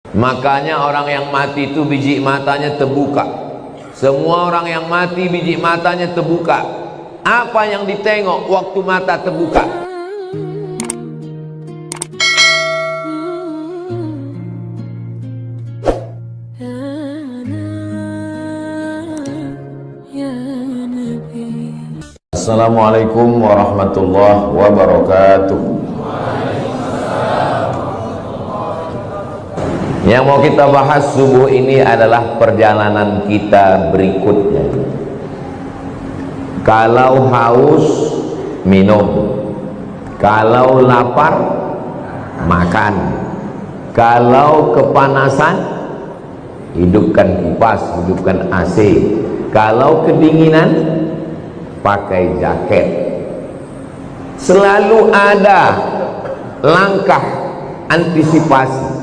Makanya orang yang mati itu biji matanya terbuka. Semua orang yang mati biji matanya terbuka. Apa yang ditengok waktu mata terbuka? Assalamualaikum warahmatullahi wabarakatuh. Yang mau kita bahas subuh ini adalah perjalanan kita berikutnya. Kalau haus, minum. Kalau lapar, makan. Kalau kepanasan, hidupkan kipas, hidupkan AC. Kalau kedinginan, pakai jaket. Selalu ada langkah antisipasi.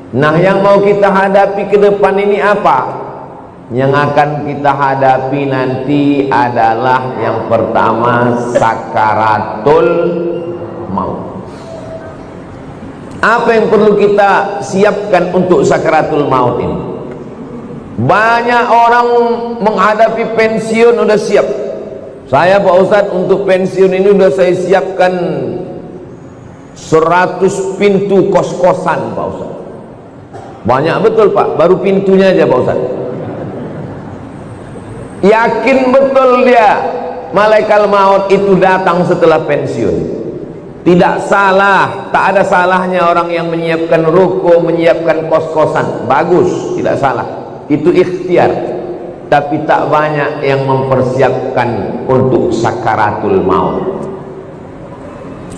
Nah, yang mau kita hadapi ke depan ini apa? Yang akan kita hadapi nanti adalah yang pertama, sakaratul maut. Apa yang perlu kita siapkan untuk sakaratul maut ini? Banyak orang menghadapi pensiun udah siap. Saya Pak Ustadz untuk pensiun ini udah saya siapkan 100 pintu kos-kosan Pak Ustadz. Banyak betul Pak, baru pintunya aja Pak Ustadz. Yakin betul dia malaikat maut itu datang setelah pensiun. Tidak salah, tak ada salahnya orang yang menyiapkan ruko, menyiapkan kos-kosan. Bagus, tidak salah. Itu ikhtiar. Tapi tak banyak yang mempersiapkan untuk sakaratul maut.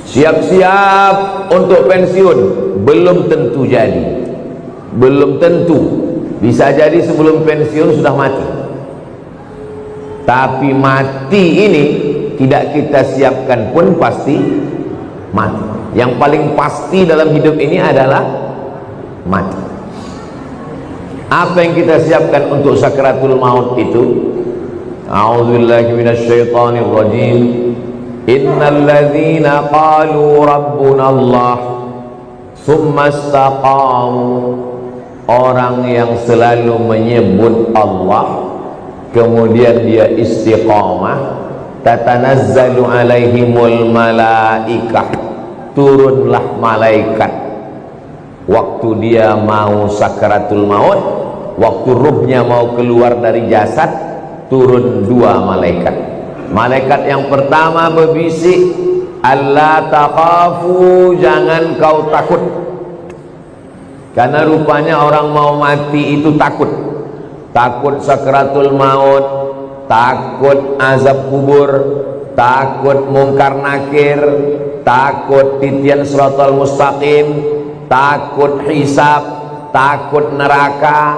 Siap-siap untuk pensiun, belum tentu jadi. Belum tentu. Bisa jadi sebelum pensiun sudah mati. Tapi mati ini tidak kita siapkan pun pasti mati. Yang paling pasti dalam hidup ini adalah mati. Apa yang kita siapkan untuk sakaratul maut itu? A'udzubillahi minasyaitonir rajim. Innal ladzina qalu rabbuna Allah tsumma istaqamu. Orang yang selalu menyebut Allah kemudian dia istiqamah, tatanazzalu alaihimul malaikah, turunlah malaikat waktu dia mau sakaratul maut, waktu ruhnya mau keluar dari jasad, turun dua malaikat. Malaikat yang pertama berbisik, alla takhafu, jangan kau takut. Karena rupanya orang mau mati itu takut. Takut sakaratul maut, takut azab kubur, takut mungkar nakir, takut titian siratal mustaqim, takut hisab, takut neraka,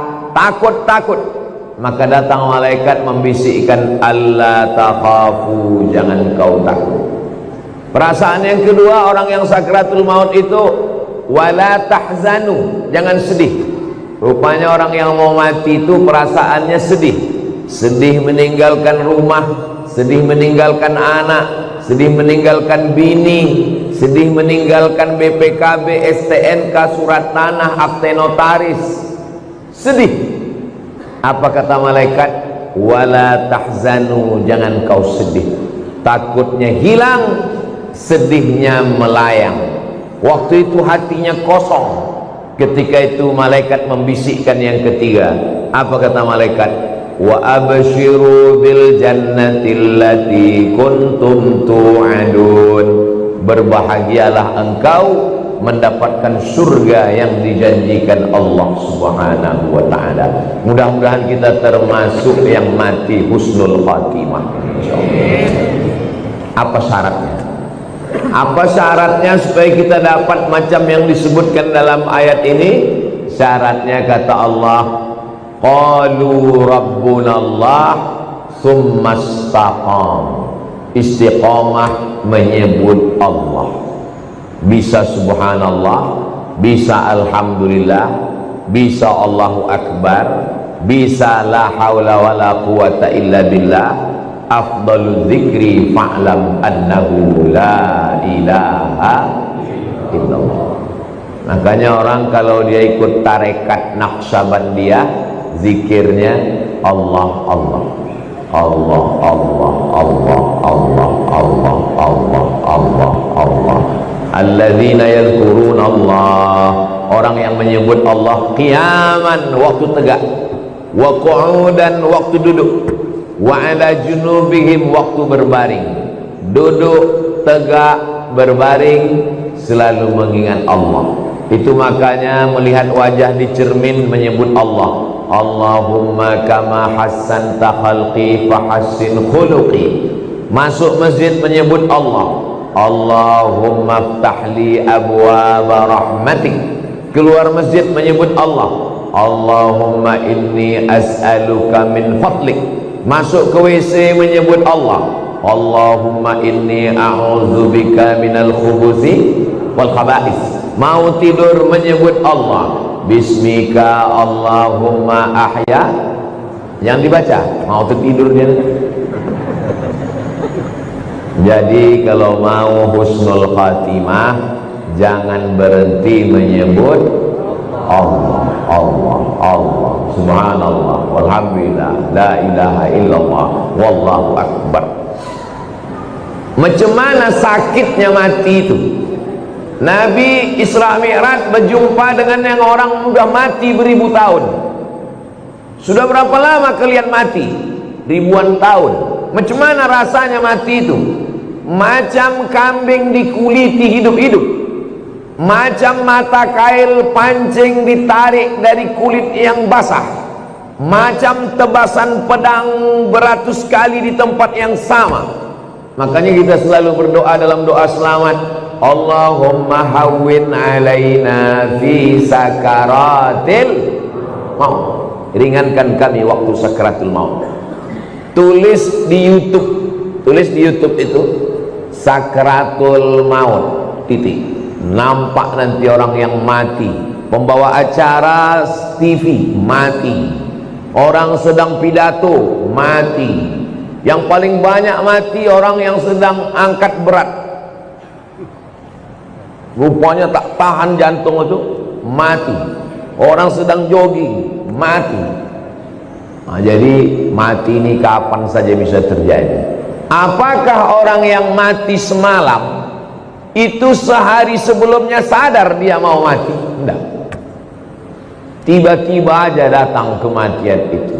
takut. Maka datang malaikat membisikkan, alla takhafu, jangan kau takut. Perasaan yang kedua orang yang sakaratul maut itu, wala tahzanu, jangan sedih. Rupanya orang yang mau mati itu perasaannya sedih. Sedih meninggalkan rumah, sedih meninggalkan anak, sedih meninggalkan bini, sedih meninggalkan BPKB, STNK, surat tanah, akte notaris. Sedih. Apa kata malaikat? Wala tahzanu, jangan kau sedih. Takutnya hilang, sedihnya melayang. Waktu itu hatinya kosong. Ketika itu malaikat membisikkan yang ketiga. Apa kata malaikat? Wa abshiru bil jannati allati kuntum tu'adun. Berbahagialah engkau mendapatkan surga yang dijanjikan Allah Subhanahu wa taala. Mudah-mudahan kita termasuk yang mati husnul khatimah insyaallah. Apa syaratnya? Apa syaratnya supaya kita dapat macam yang disebutkan dalam ayat ini? Syaratnya kata Allah, qalu rabbuna Allah tsumma istaqam. Istiqamah menyebut Allah. Bisa subhanallah, bisa alhamdulillah, bisa Allahu akbar, bisa la haula wala quwata illa billah. Afdalul dzikri fa'lam annahu la ilaha illallah. Makanya orang kalau dia ikut tarekat Naqsyabandiyah, zikirnya Allah Allah Allah Allah Allah Allah Allah Allah Allah Allah. Alladzina yadhkuruna Allah, orang yang menyebut Allah qiyaman, waktu tegak, wa qu'udan, waktu duduk, wa ala junubihim, waktu berbaring. Duduk, tegak, berbaring, selalu mengingat Allah. Itu makanya melihat wajah di cermin menyebut Allah. Allahumma kama hassanta khalqi fahassin khuluqi. Masuk masjid menyebut Allah. Allahumma ftahli abwaba rahmatik. Keluar masjid menyebut Allah. Allahumma inni as'aluka min fadlik. Masuk ke WC menyebut Allah. Allahumma inni a'udzubika minal khubuthi wal khaba'is. Mau tidur menyebut Allah. Bismika Allahumma ahya. Yang dibaca mau tertidur dia. Jadi kalau mau husnul khatimah, jangan berhenti menyebut Allah Allah Allah, subhanallah, walhamdulillah, la ilaha illallah, wallahu akbar. Macam mana sakitnya mati itu. Nabi Isra Mi'raj berjumpa dengan yang orang sudah mati beribu tahun. Sudah berapa lama kalian mati? Ribuan tahun. Macam mana rasanya mati itu? Macam kambing dikuliti hidup-hidup, macam mata kail pancing ditarik dari kulit yang basah, macam tebasan pedang beratus kali di tempat yang sama. Makanya kita selalu berdoa dalam doa selamat, Allahumma hawwin alaina fi sakaratil maut. Ringankan kami waktu sakaratul maut. Tulis di YouTube itu sakratul maut titik. Nampak nanti orang yang mati, pembawa acara TV mati, orang sedang pidato mati, yang paling banyak mati orang yang sedang angkat berat, rupanya tak tahan jantung itu mati, orang sedang jogging mati. Nah, jadi mati ini kapan saja bisa terjadi. Apakah orang yang mati semalam itu sehari sebelumnya sadar dia mau mati? Tidak. Tiba-tiba aja datang kematian itu.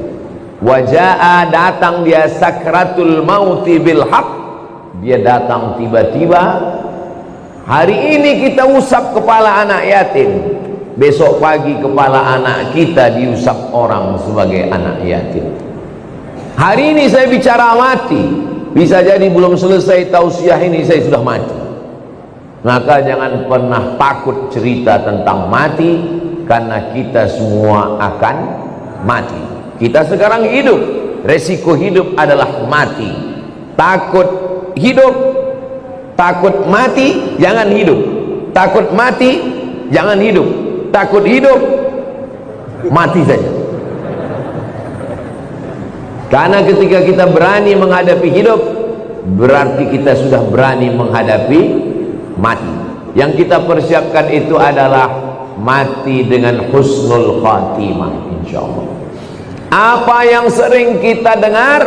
Waja'a, datang dia sakratul mauti bil haq. Dia datang tiba-tiba. Hari ini kita usap kepala anak yatim, besok pagi kepala anak kita diusap orang sebagai anak yatim. Hari ini saya bicara mati, bisa jadi belum selesai tausiah ini saya sudah mati. Maka jangan pernah takut cerita tentang mati, karena kita semua akan mati. Kita sekarang hidup, resiko hidup adalah mati. Takut hidup, takut mati, jangan hidup. Takut mati, jangan hidup. Takut hidup, mati saja. Karena ketika kita berani menghadapi hidup, berarti kita sudah berani menghadapi mati. Yang kita persiapkan itu adalah mati dengan husnul khatimah, insyaallah. Apa yang sering kita dengar,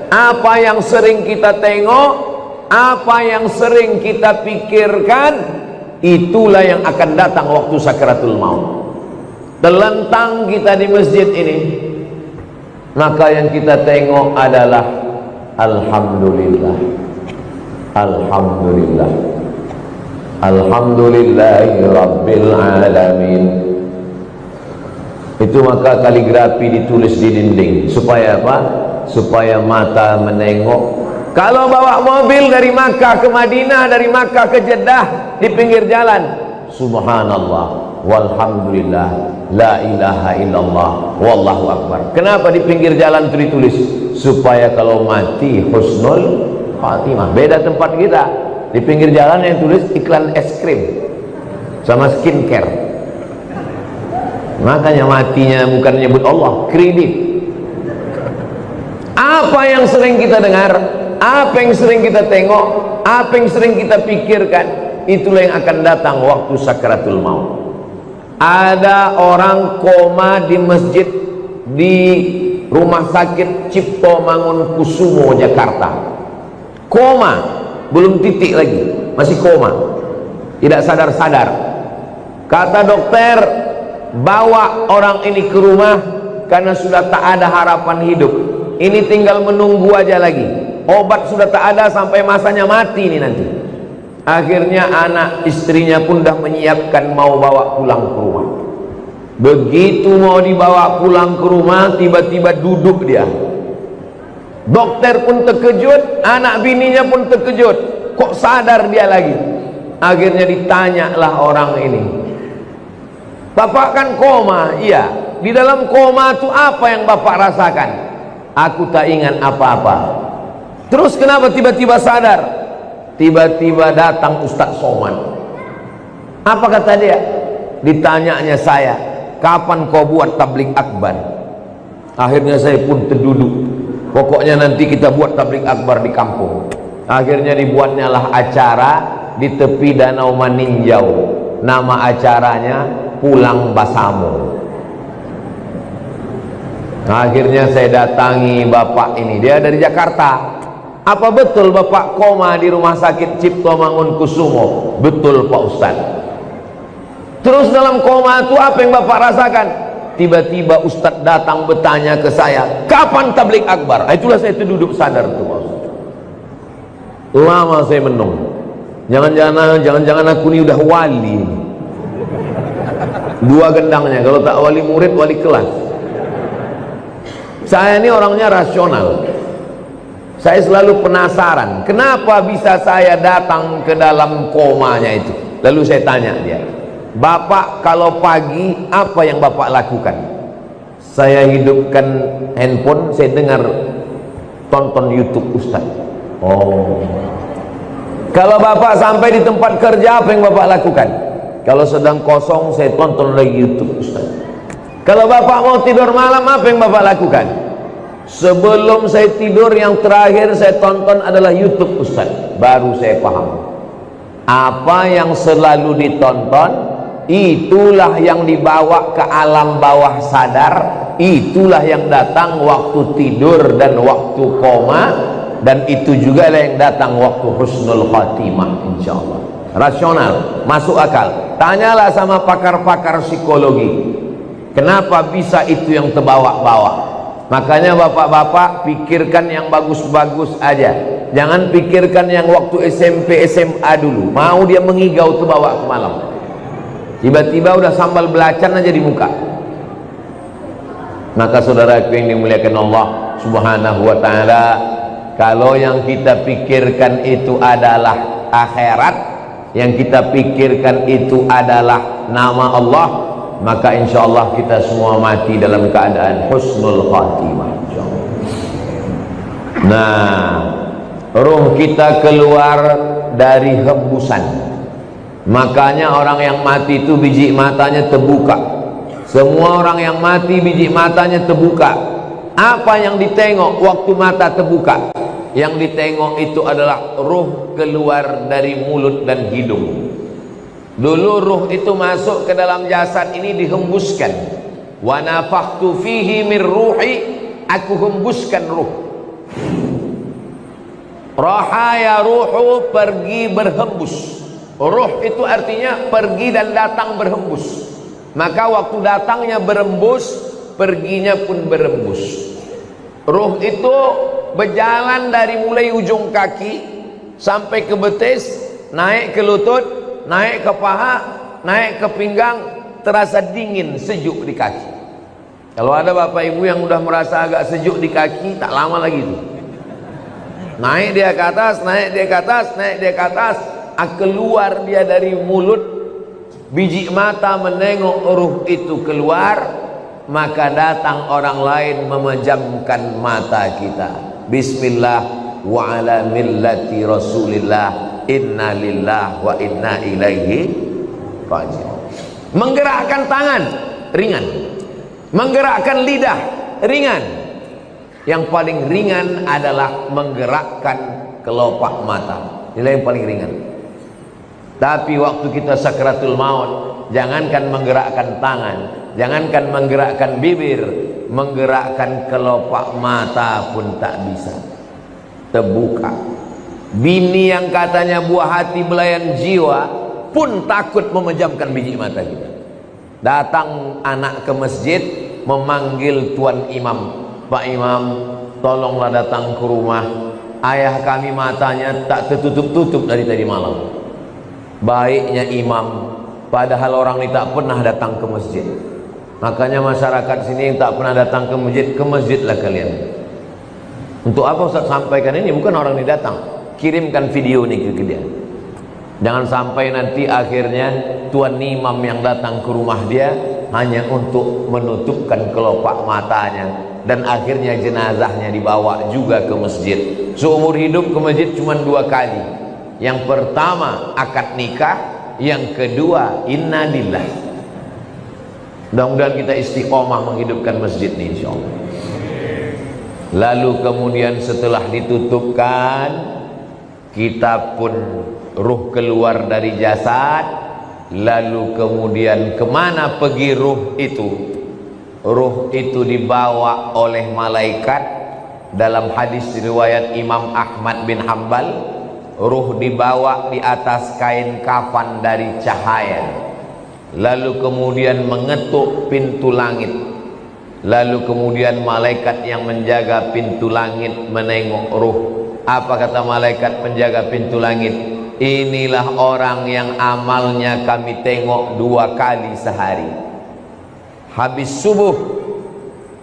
apa yang sering kita tengok, apa yang sering kita pikirkan, itulah yang akan datang waktu sakaratul maut. Terlentang kita di masjid ini, maka yang kita tengok adalah alhamdulillah, alhamdulillah, alhamdulillahi rabbil alamin. Itu maka kaligrafi ditulis di dinding. Supaya apa? Supaya mata menengok. Kalau bawa mobil dari Makkah ke Madinah, dari Makkah ke Jeddah, di pinggir jalan, subhanallah walhamdulillah, la ilaha illallah, wallahu akbar. Kenapa di pinggir jalan itu ditulis? Supaya kalau mati husnul khatimah. Beda tempat kita, di pinggir jalan yang tulis iklan es krim sama skincare. Makanya matinya bukan menyebut Allah, kredit. Apa yang sering kita dengar, apa yang sering kita tengok, apa yang sering kita pikirkan, itulah yang akan datang waktu sakaratul maut. Ada orang koma di masjid di Rumah Sakit Cipto Mangunkusumo Jakarta. Koma, belum titik lagi, masih koma, tidak sadar-sadar. Kata dokter, bawa orang ini ke rumah karena sudah tak ada harapan hidup. Ini tinggal menunggu aja lagi. Obat sudah tak ada sampai masanya mati ini nanti. Akhirnya anak istrinya pun dah menyiapkan mau bawa pulang ke rumah. Begitu mau dibawa pulang ke rumah, tiba-tiba duduk dia. Dokter pun terkejut, anak bininya pun terkejut. Kok sadar dia lagi? Akhirnya ditanyalah orang ini, "Bapak kan koma?" "Iya." "Di dalam koma itu apa yang Bapak rasakan?" "Aku tak ingat apa-apa." "Terus kenapa tiba-tiba sadar?" Tiba-tiba datang Ustadz Somad. Apa kata dia? Ditanyanya saya, "Kapan kau buat tabligh akbar?" Akhirnya saya pun terduduk. Pokoknya nanti kita buat tabligh akbar di kampung. Akhirnya dibuatnya lah acara di tepi Danau Maninjau. Nama acaranya Pulang Basamo. Akhirnya saya datangi bapak ini, dia dari Jakarta. "Apa betul Bapak koma di Rumah Sakit Cipto Mangunkusumo?" "Betul Pak Ustaz." "Terus dalam koma itu apa yang Bapak rasakan?" Tiba-tiba Ustaz datang bertanya ke saya, "Kapan tabligh akbar?" Itulah saya duduk sadar tuh Pak Ustaz. Lama saya menung. Jangan-jangan aku ini udah wali. Dua gendangnya, kalau tak wali murid, wali kelas. Saya ini orangnya rasional. Saya selalu penasaran, kenapa bisa saya datang ke dalam komanya itu. Lalu saya tanya dia, "Bapak kalau pagi apa yang Bapak lakukan?" Saya hidupkan handphone, saya dengar tonton YouTube Ustaz. "Oh." "Kalau Bapak sampai di tempat kerja apa yang Bapak lakukan?" "Kalau sedang kosong saya tonton lagi YouTube Ustaz." "Kalau Bapak mau tidur malam apa yang Bapak lakukan?" "Sebelum saya tidur yang terakhir saya tonton adalah YouTube Ustaz." Baru saya paham, apa yang selalu ditonton itulah yang dibawa ke alam bawah sadar, itulah yang datang waktu tidur dan waktu koma, dan itu juga lah yang datang waktu husnul khatimah, insyaallah. Rasional, masuk akal. Tanyalah sama pakar-pakar psikologi, kenapa bisa itu yang terbawa-bawa. Makanya bapak-bapak pikirkan yang bagus-bagus aja, jangan pikirkan yang waktu SMP SMA dulu. Mau dia mengigau tuh bawa ke malam, tiba-tiba udah sambal belacan aja di muka. Maka saudaraku yang dimuliakan Allah subhanahu wa ta'ala, kalau yang kita pikirkan itu adalah akhirat, yang kita pikirkan itu adalah nama Allah, maka insya Allah kita semua mati dalam keadaan husnul khatimah. Nah, ruh kita keluar dari hembusan. Makanya orang yang mati itu biji matanya terbuka. Semua orang yang mati biji matanya terbuka. Apa yang ditengok waktu mata terbuka? Yang ditengok itu adalah ruh keluar dari mulut dan hidung. Dulu ruh itu masuk ke dalam jasad ini dihembuskan. Wa nafakhtu fihi min ruhi, aku hembuskan ruh. Rahaya ruhu, pergi berhembus. Ruh itu artinya pergi dan datang berhembus. Maka waktu datangnya berembus, perginya pun berembus. Ruh itu berjalan dari mulai ujung kaki sampai ke betis, naik ke lutut, naik ke paha, naik ke pinggang, terasa dingin, sejuk di kaki. Kalau ada bapak ibu yang udah merasa agak sejuk di kaki, tak lama lagi itu. Naik dia ke atas, naik dia ke atas, naik dia ke atas, keluar dia dari mulut, biji mata menengok ruh itu keluar, maka datang orang lain memejamkan mata kita. Bismillah wa ala millati Rasulillah, inna lillah wa inna ilaihi raji'un. Menggerakkan tangan ringan, menggerakkan lidah ringan. Yang paling ringan adalah menggerakkan kelopak mata. Inilah yang paling ringan. Tapi waktu kita sakratul maut, jangankan menggerakkan tangan, jangankan menggerakkan bibir, menggerakkan kelopak mata pun tak bisa. Terbuka. Bini yang katanya buah hati belayan jiwa pun takut memejamkan biji mata kita. Datang anak ke masjid memanggil tuan imam, Pak Imam, tolonglah datang ke rumah, ayah kami matanya tak tertutup-tutup dari tadi malam. Baiknya imam, padahal orang ini tak pernah datang ke masjid. Makanya masyarakat sini yang tak pernah datang ke masjidlah kalian. Untuk apa Ustaz sampaikan ini? Bukan orang ini datang, kirimkan video ini ke dia. Jangan sampai nanti akhirnya tuan imam yang datang ke rumah dia hanya untuk menutupkan kelopak matanya, dan akhirnya jenazahnya dibawa juga ke masjid. Seumur hidup ke masjid cuma 2 kali. Yang pertama akad nikah, yang kedua inna lillah. Mudah-mudahan kita istiqomah menghidupkan masjid ini insyaallah. Lalu kemudian setelah ditutupkan, kita pun ruh keluar dari jasad. Lalu kemudian kemana pergi ruh itu? Ruh itu dibawa oleh malaikat. Dalam hadis riwayat Imam Ahmad bin Hanbal, ruh dibawa di atas kain kafan dari cahaya. Lalu kemudian mengetuk pintu langit. Lalu kemudian malaikat yang menjaga pintu langit menengok ruh. Apa kata malaikat penjaga pintu langit? Inilah orang yang amalnya kami tengok 2 kali sehari. Habis subuh,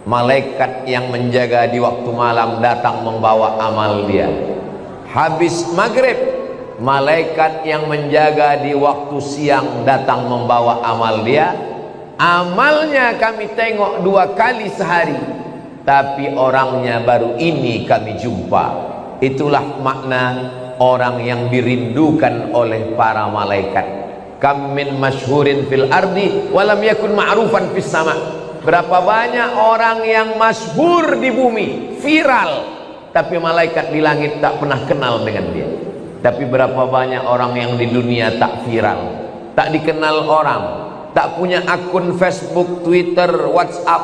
malaikat yang menjaga di waktu malam datang membawa amal dia. Habis maghrib, malaikat yang menjaga di waktu siang datang membawa amal dia. Amalnya kami tengok 2 kali sehari, tapi orangnya baru ini kami jumpa. Itulah makna orang yang dirindukan oleh para malaikat. Kam min masyhurin fil ardi walam yakun ma'rufan fis sama. Berapa banyak orang yang masyhur di bumi, viral, tapi malaikat di langit tak pernah kenal dengan dia. Tapi berapa banyak orang yang di dunia tak viral, tak dikenal orang, tak punya akun Facebook, Twitter, WhatsApp,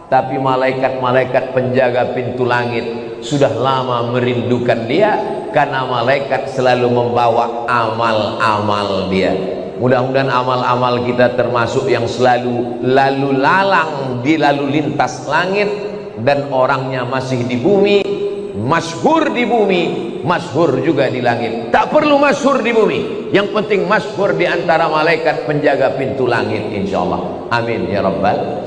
tapi malaikat-malaikat penjaga pintu langit sudah lama merindukan dia, karena malaikat selalu membawa amal-amal dia. Mudah-mudahan amal-amal kita termasuk yang selalu lalu lalang di lalu lintas langit, dan orangnya masih di bumi, masyhur di bumi, masyhur juga di langit. Tak perlu masyhur di bumi, yang penting masyhur di antara malaikat penjaga pintu langit insyaallah. Amin ya rabbal.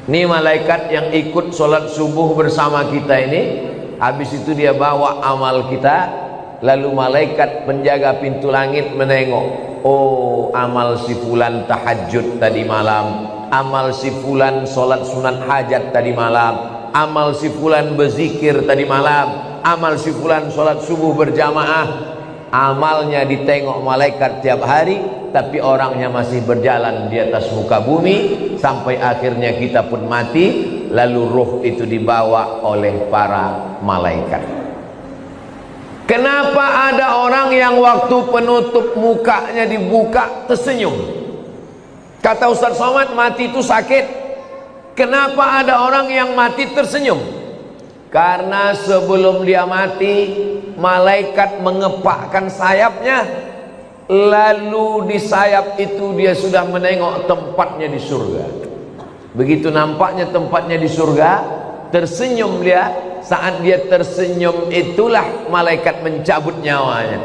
Ini malaikat yang ikut sholat subuh bersama kita ini, habis itu dia bawa amal kita. Lalu malaikat penjaga pintu langit menengok, oh amal si fulan tahajud tadi malam, amal si fulan sholat sunat hajat tadi malam, amal si fulan berzikir tadi malam, amal si fulan sholat subuh berjamaah. Amalnya ditengok malaikat tiap hari, tapi orangnya masih berjalan di atas muka bumi, sampai akhirnya kita pun mati. Lalu ruh itu dibawa oleh para malaikat. Kenapa ada orang yang waktu penutup mukanya dibuka tersenyum? Kata Ustaz Somad, mati itu sakit. Kenapa ada orang yang mati tersenyum? Karena sebelum dia mati, malaikat mengepakkan sayapnya, lalu di sayap itu dia sudah menengok tempatnya di surga. Begitu nampaknya tempatnya di surga, tersenyum dia. Saat dia tersenyum itulah malaikat mencabut nyawanya.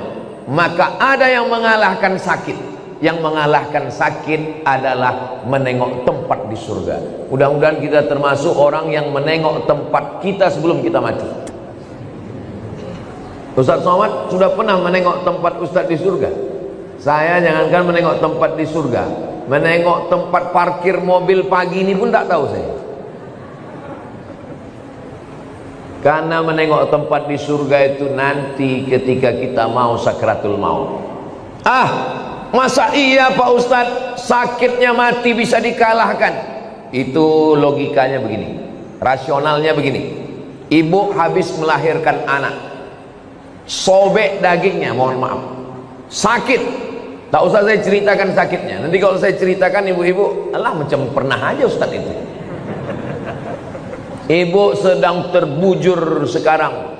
Maka ada yang mengalahkan sakit. Yang mengalahkan sakit adalah menengok tempat di surga. Mudah-mudahan kita termasuk orang yang menengok tempat kita sebelum kita mati. Ustaz Somad sudah pernah menengok tempat Ustaz di surga. Saya jangankan menengok tempat di surga, menengok tempat parkir mobil pagi ini pun tak tahu saya. Karena menengok tempat di surga itu nanti ketika kita mau sakratul maut. Masa iya Pak Ustadz, sakitnya mati bisa dikalahkan? Itu logikanya begini, rasionalnya begini. Ibu habis melahirkan anak, sobek dagingnya, mohon maaf, sakit. Tak usah saya ceritakan sakitnya. Nanti kalau saya ceritakan ibu-ibu, alah macam pernah aja Ustaz itu. Ibu sedang terbujur sekarang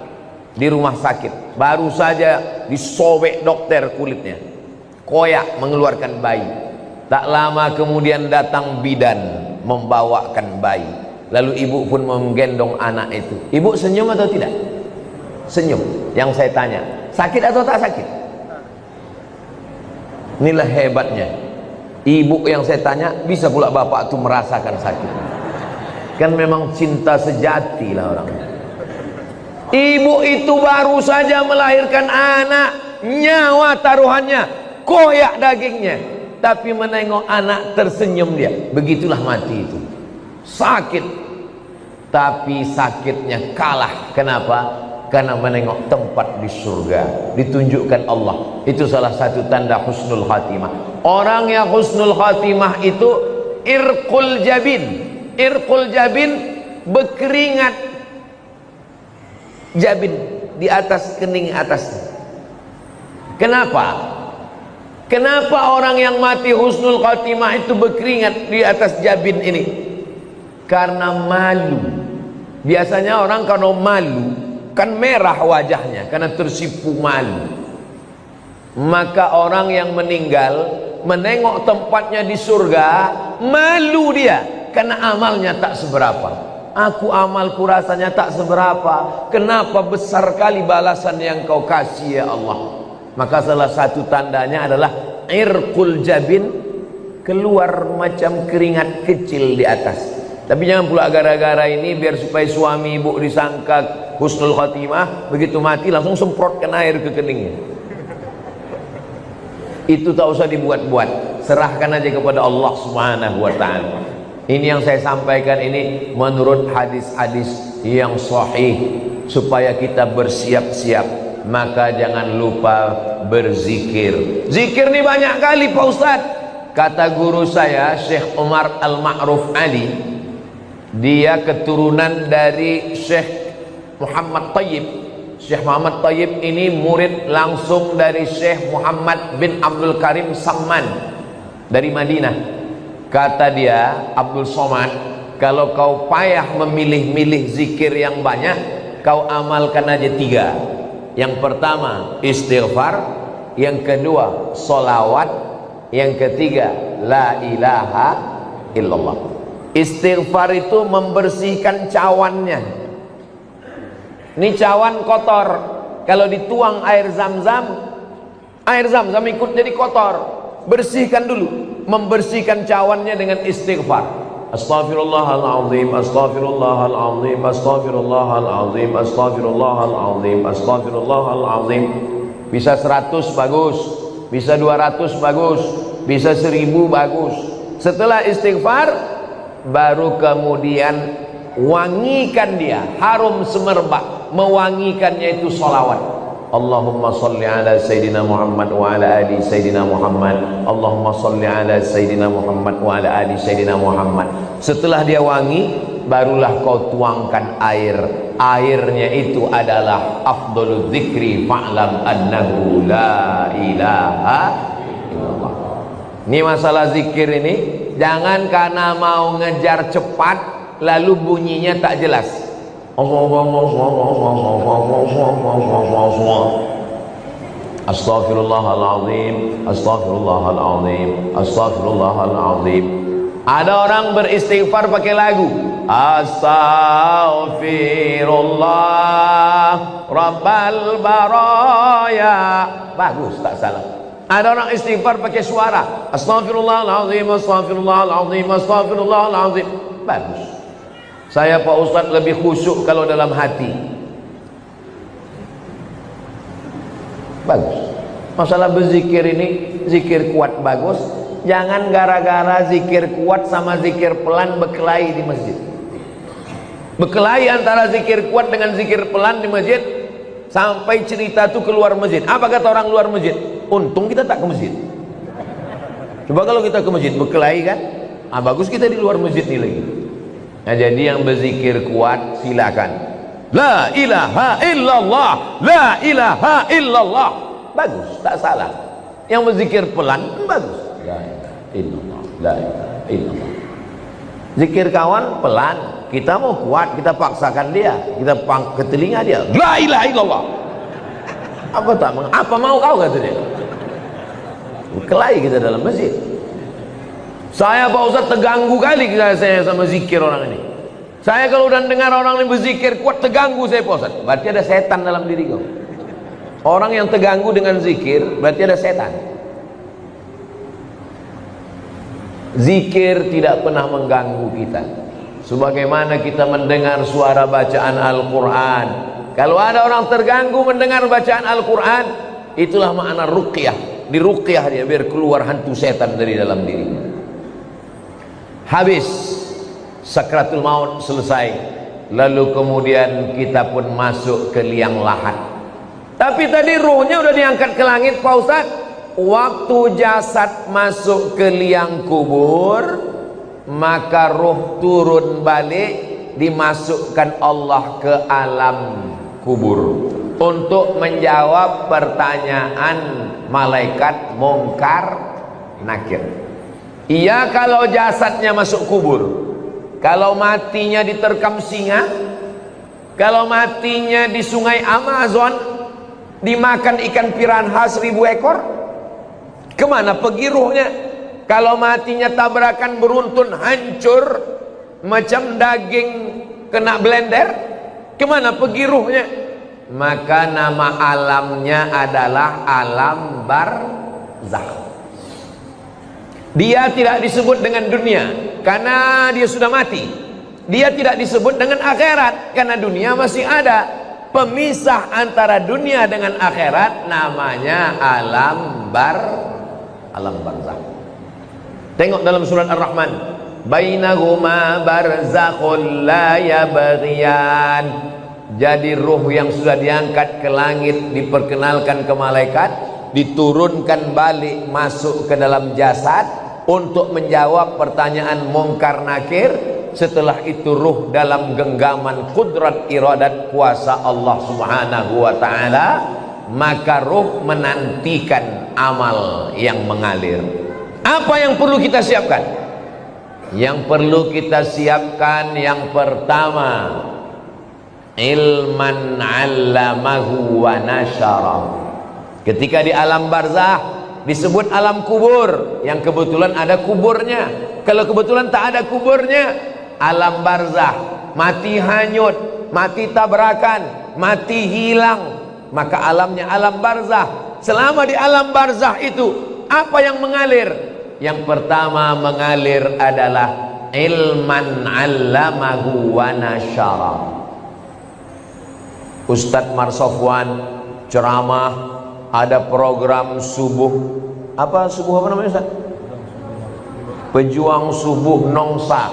di rumah sakit. Baru saja disobek dokter kulitnya. Koyak mengeluarkan bayi. Tak lama kemudian datang bidan membawakan bayi. Lalu ibu pun menggendong anak itu. Ibu senyum atau tidak? Senyum. Yang saya tanya, sakit atau tak sakit? Inilah hebatnya ibu yang saya tanya, bisa pula bapak itu merasakan sakit. Kan memang cinta sejati lah orang. Ibu itu baru saja melahirkan anak, nyawa taruhannya, koyak dagingnya, tapi menengok anak tersenyum dia. Begitulah mati itu. Sakit, tapi sakitnya kalah. Kenapa? Karena menengok tempat di surga, ditunjukkan Allah. Itu salah satu tanda husnul khatimah. Orang yang husnul khatimah itu irqul jabin. Irqul jabin, berkeringat jabin di atas kening atasnya. Kenapa? Kenapa orang yang mati husnul khatimah itu berkeringat di atas jabin ini? Karena malu. Biasanya orang kalau malu kan merah wajahnya karena tersipu malu. Maka orang yang meninggal menengok tempatnya di surga, malu dia karena amalnya tak seberapa. Aku amalku rasanya tak seberapa, kenapa besar kali balasan yang kau kasih ya Allah. Maka salah satu tandanya adalah irqul jabin, keluar macam keringat kecil di atas. Tapi jangan pula gara-gara ini biar supaya suami ibu disangka husnul khatimah, begitu mati langsung semprotkan air ke keningnya. Itu tak usah dibuat-buat, serahkan aja kepada Allah Subhanahu wa ta'ala. Ini yang saya sampaikan ini menurut hadis-hadis yang sahih, supaya kita bersiap-siap. Maka jangan lupa berzikir. Zikir ini banyak kali Pak Ustadz. Kata guru saya Syekh Umar Al-Ma'ruf Ali, dia keturunan dari Syekh Muhammad Tayyib. Syekh Muhammad Tayyib ini murid langsung dari Syekh Muhammad bin Abdul Karim Samman dari Madinah. Kata dia, Abdul Somad, kalau kau payah memilih-milih zikir yang banyak, kau amalkan aja 3. Yang pertama istighfar, yang kedua solawat, yang ketiga la ilaha illallah. Istighfar itu membersihkan cawannya. Ini cawan kotor, kalau dituang air zam-zam ikut jadi kotor. Bersihkan dulu, membersihkan cawannya dengan istighfar. Astaghfirullahaladzim, astaghfirullahaladzim, astaghfirullahaladzim, astaghfirullahaladzim, astaghfirullahaladzim. Bisa 100 bagus, bisa 200 bagus, bisa 1000 bagus. Setelah istighfar, baru kemudian wangikan dia, harum semerbak. Mewangikannya itu salawat. Allahumma salli ala Sayyidina Muhammad wa ala ali Sayyidina Muhammad. Allahumma salli ala Sayyidina Muhammad wa ala ali Sayyidina Muhammad. Setelah dia wangi, barulah kau tuangkan air. Airnya itu adalah afdalul dzikri fa'lam annahu la ilaha illallah. Ini masalah zikir ini, jangan karena mau ngejar cepat lalu bunyinya tak jelas. Astaghfirullahaladzim, astaghfirullahaladzim, astaghfirullahaladzim. Ada orang beristighfar pakai lagu. Astaghfirullah Rabbal baraya. Bagus, tak salah. Ada orang istighfar pakai suara. Astaghfirullahaladzim, astaghfirullahaladzim, astaghfirullahaladzim. Bagus. Saya Pak Ustadz lebih khusyuk kalau dalam hati. Bagus. Masalah berzikir ini, zikir kuat bagus. Jangan gara-gara zikir kuat sama zikir pelan berkelahi di masjid. Berkelahi antara zikir kuat dengan zikir pelan di masjid, sampai cerita tuh keluar masjid. Apa kata orang luar masjid? Untung kita tak ke masjid. Coba kalau kita ke masjid berkelahi kan? Bagus kita di luar masjid nih lagi. Nah, jadi yang berzikir kuat silakan. La ilaha illallah, la ilaha illallah. Bagus, tak salah. Yang berzikir pelan bagus. La ilaha illallah, la ilaha illallah. Zikir kawan pelan, kita mau kuat, kita paksakan dia, kita ke telinga dia. La ilaha illallah. Apa mau kau, kata dia. Kelahi kita dalam masjid. Saya Pak Ustaz terganggu kali saya sama zikir orang ini. Saya kalau udah dengar orang ini berzikir kuat, terganggu saya Pak Ustaz. Berarti ada setan dalam diri kau. Orang yang terganggu dengan zikir berarti ada setan. Zikir tidak pernah mengganggu kita. Sebagaimana kita mendengar suara bacaan Al-Quran. Kalau ada orang terganggu mendengar bacaan Al-Quran, itulah makna ruqyah. Di ruqyah dia biar keluar hantu setan dari dalam dirinya. Habis sakratul maut selesai, lalu kemudian kita pun masuk ke liang lahat. Tapi tadi ruhnya udah diangkat ke langit Pak Ustaz. Waktu jasad masuk ke liang kubur, maka ruh turun balik, dimasukkan Allah ke alam kubur untuk menjawab pertanyaan malaikat Munkar Nakir. Iya, kalau jasadnya masuk kubur, kalau matinya diterkam singa, kalau matinya di sungai Amazon dimakan ikan piranha 1000 ekor, kemana pergi ruhnya? Kalau matinya tabrakan beruntun hancur macam daging kena blender, kemana pergi ruhnya? Maka nama alamnya adalah alam barzakh. Dia tidak disebut dengan dunia karena dia sudah mati. Dia tidak disebut dengan akhirat karena dunia masih ada. Pemisah antara dunia dengan akhirat namanya alam barzakh. Tengok dalam surat Ar-Rahman, bainahuma barzakhul la yabghiyan. Jadi ruh yang sudah diangkat ke langit diperkenalkan ke malaikat, diturunkan balik masuk ke dalam jasad untuk menjawab pertanyaan Munkar Nakir. Setelah itu ruh dalam genggaman kudrat iradat kuasa Allah Subhanahu wa ta'ala, maka ruh menantikan amal yang mengalir. Apa yang perlu kita siapkan? Yang perlu kita siapkan yang pertama, ilman 'allamahu wa nasyara. Ketika di alam barzakh disebut alam kubur, yang kebetulan ada kuburnya. Kalau kebetulan tak ada kuburnya, alam barzakh, mati hanyut, mati tabrakan, mati hilang, maka alamnya alam barzakh. Selama di alam barzakh itu apa yang mengalir? Yang pertama mengalir adalah ilman 'allamahu wa nasyara. Ustadz Marsofwan ceramah, ada program subuh apa namanya Ustaz? Pejuang Subuh Nongsa,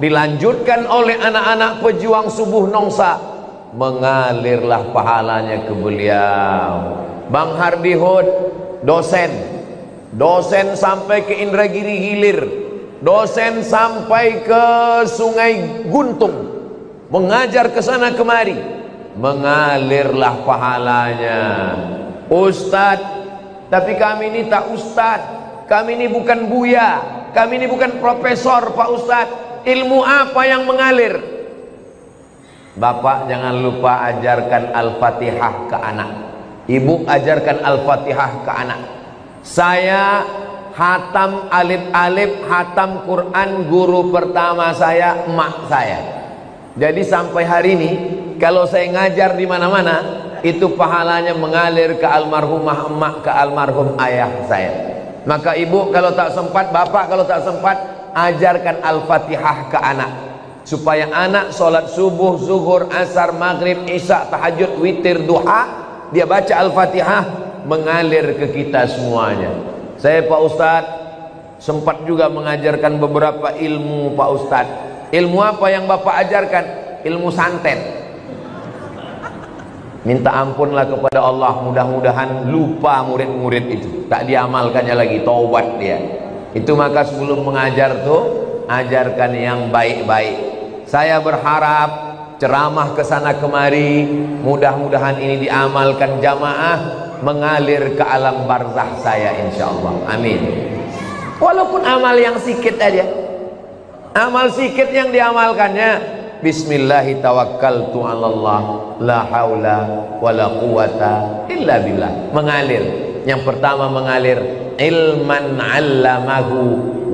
dilanjutkan oleh anak-anak pejuang subuh Nongsa, mengalirlah pahalanya ke beliau. Bang Hardi Hud dosen sampai ke Indragiri Hilir, dosen sampai ke Sungai Guntung, mengajar ke sana kemari, mengalirlah pahalanya. Ustadz, tapi kami ini tak ustadz, kami ini bukan buya, kami ini bukan profesor Pak Ustadz. Ilmu apa yang mengalir? Bapak jangan lupa ajarkan Al-Fatihah ke anak, ibu ajarkan Al-Fatihah ke anak. Saya hatam alif-alif, hatam Quran, guru pertama saya emak saya. Jadi sampai hari ini kalau saya ngajar di mana-mana, itu pahalanya mengalir ke almarhumah emak, ke almarhum ayah saya. Maka ibu kalau tak sempat, bapak kalau tak sempat, ajarkan Al-Fatihah ke anak, supaya anak sholat subuh, zuhur, asar, maghrib, isya, tahajud, witir, duha, dia baca Al-Fatihah, mengalir ke kita semuanya. Saya Pak Ustadz sempat juga mengajarkan beberapa ilmu Pak Ustadz. Ilmu apa yang bapak ajarkan? Ilmu santet. Minta ampunlah kepada Allah, mudah-mudahan lupa murid-murid itu, tak diamalkannya lagi, taubat dia. Itu maka sebelum mengajar tuh, ajarkan yang baik-baik. Saya berharap ceramah ke sana kemari, mudah-mudahan ini diamalkan jamaah. mengalir ke alam barzah saya insyaallah. Amin. Walaupun amal yang sikit aja, amal sikit yang diamalkannya, bismillahi tawakkaltu 'alallah la haula wala quwata illa billah. Mengalir. Yang pertama mengalir ilman 'allamahu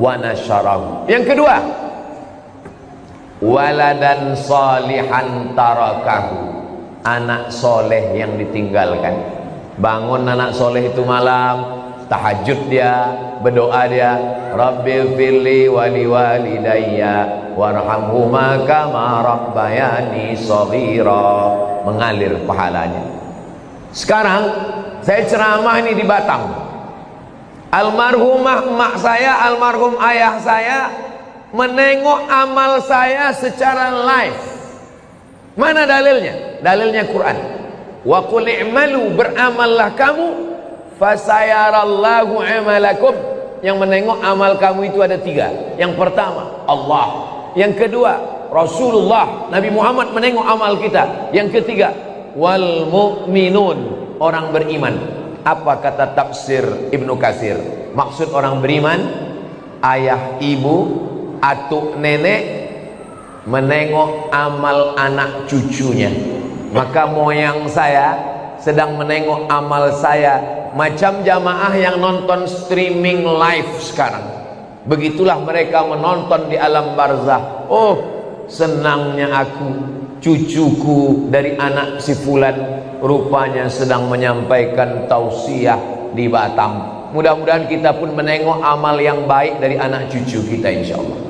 wa nasyarahu. Yang kedua, waladan salihan tarakahu, anak soleh yang ditinggalkan. Bangun anak soleh itu malam, tahajud dia, berdoa dia, Rabbi firli wali walidayya warhamhuma kama rabbayani shaghira. Mengalir pahalanya. Sekarang saya ceramah ini di Batam. Almarhumah emak saya, almarhum ayah saya menengok amal saya secara live. Mana dalilnya? Dalilnya Quran. Wa qul i'malu, beramallah kamu, fasayarallahu amalakum. Yang menengok amal kamu itu ada tiga. Yang pertama Allah, yang kedua Rasulullah Nabi Muhammad menengok amal kita, yang ketiga wal mu'minun, orang beriman. Apa kata tafsir Ibnu Katsir? Maksud orang beriman, ayah, ibu, atuk, nenek menengok amal anak cucunya. Maka moyang saya sedang menengok amal saya, macam jamaah yang nonton streaming live sekarang. Begitulah mereka menonton di alam barzah. Oh, senangnya aku, cucuku dari anak si fulan rupanya sedang menyampaikan tausiah di Batam. Mudah-mudahan kita pun menengok amal yang baik dari anak cucu kita insyaallah.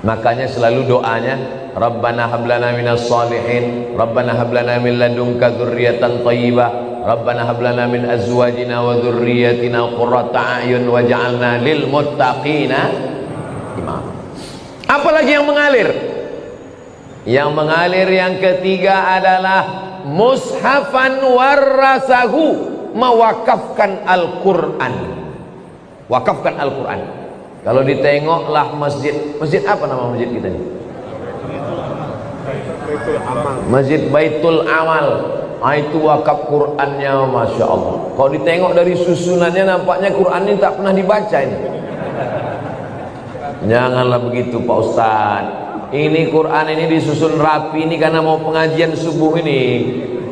Makanya selalu doanya, Rabbana hablana minas salihin, Rabbana hablana min ladunka dzurriyyatan thayyibah, Rabbana hablana min azwajina wa dzurriyyatina qurrata a'yun waj'alna lil muttaqina imama. Apalagi yang mengalir? Yang mengalir yang ketiga adalah mushafan warasahu, mewakafkan Al-Quran. Wakafkan Al-Quran. Kalau ditengoklah masjid, masjid apa nama masjid kita ini? Masjid Baitul Amal. Itu wakaf Qurannya, masya Allah. Kalau ditengok dari susunannya nampaknya Quran ini tak pernah dibaca ini. Janganlah begitu Pak Ustadz. Ini Quran ini disusun rapi ini karena mau pengajian subuh ini.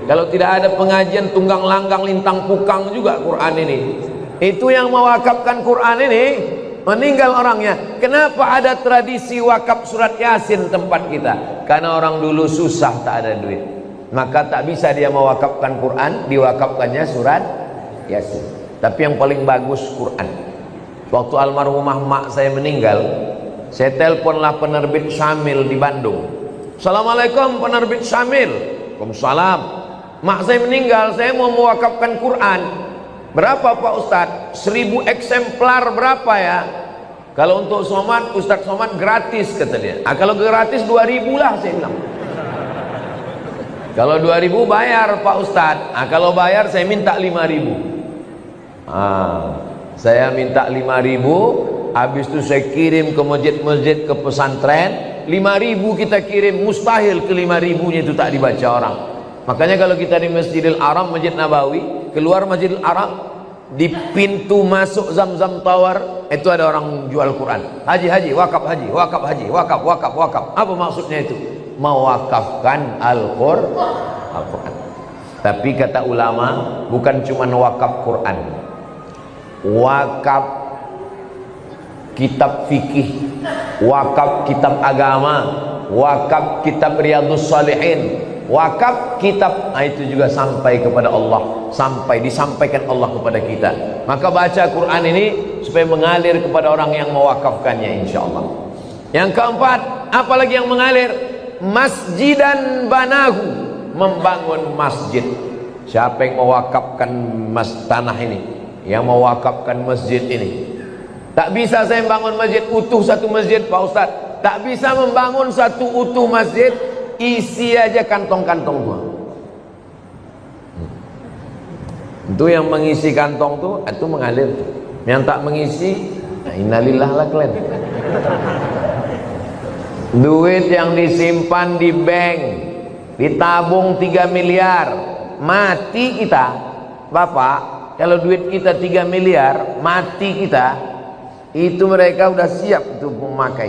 Kalau tidak ada pengajian tunggang langgang lintang pukang juga Quran ini. Itu yang mewakafkan Quran ini meninggal orangnya. Kenapa ada tradisi wakaf surat Yasin tempat kita? Karena orang dulu susah, tak ada duit, maka tak bisa dia mewakafkan Quran, diwakafkannya surat Yasin. Tapi yang paling bagus Quran. Waktu almarhumah mak saya meninggal, saya teleponlah penerbit Syamil di Bandung. Assalamualaikum penerbit Syamil. Waalaikumsalam. Mak saya meninggal, saya mau mewakafkan Quran. Berapa Pak Ustadz? 1000 eksemplar berapa ya? Kalau untuk Somad, Ustadz Somad gratis kata dia. Kalau gratis 2000 lah saya bilang. Kalau 2000 bayar Pak Ustadz. Kalau bayar saya minta 5000. Saya minta 5000. Habis itu saya kirim ke masjid-masjid, ke pesantren. 5000 kita kirim, mustahil ke 5000 nya itu tak dibaca orang. Makanya kalau kita di Masjidil Haram, Masjid Nabawi, keluar Masjidil Haram, di pintu masuk Zamzam Tower itu ada orang jual Quran. Haji, wakaf haji, wakaf haji, wakaf. Apa maksudnya itu? Mewakafkan Al-Quran. Tapi kata ulama, bukan cuma wakaf Quran, wakaf kitab fikih, wakaf kitab agama, wakaf kitab Riyadhus Shalihin, wakaf kitab, itu juga sampai kepada Allah, disampaikan Allah kepada kita. Maka baca Quran ini supaya mengalir kepada orang yang mewakafkannya insyaallah. Yang keempat, apalagi yang mengalir? Masjidan banahu, membangun masjid. Siapa yang mewakafkan tanah ini, yang mewakafkan masjid ini? Tak bisa saya membangun masjid utuh, satu masjid Pak Ustadz. Tak bisa membangun satu utuh masjid, isi aja kantong-kantong tua. Itu yang mengisi kantong tuh, itu mengalir tuh. Yang tak mengisi, innalillah lah kalian. Duit yang disimpan di bank, ditabung 3 miliar, mati kita, Bapak, kalau duit kita 3 miliar, mati kita, itu mereka udah siap untuk memakai.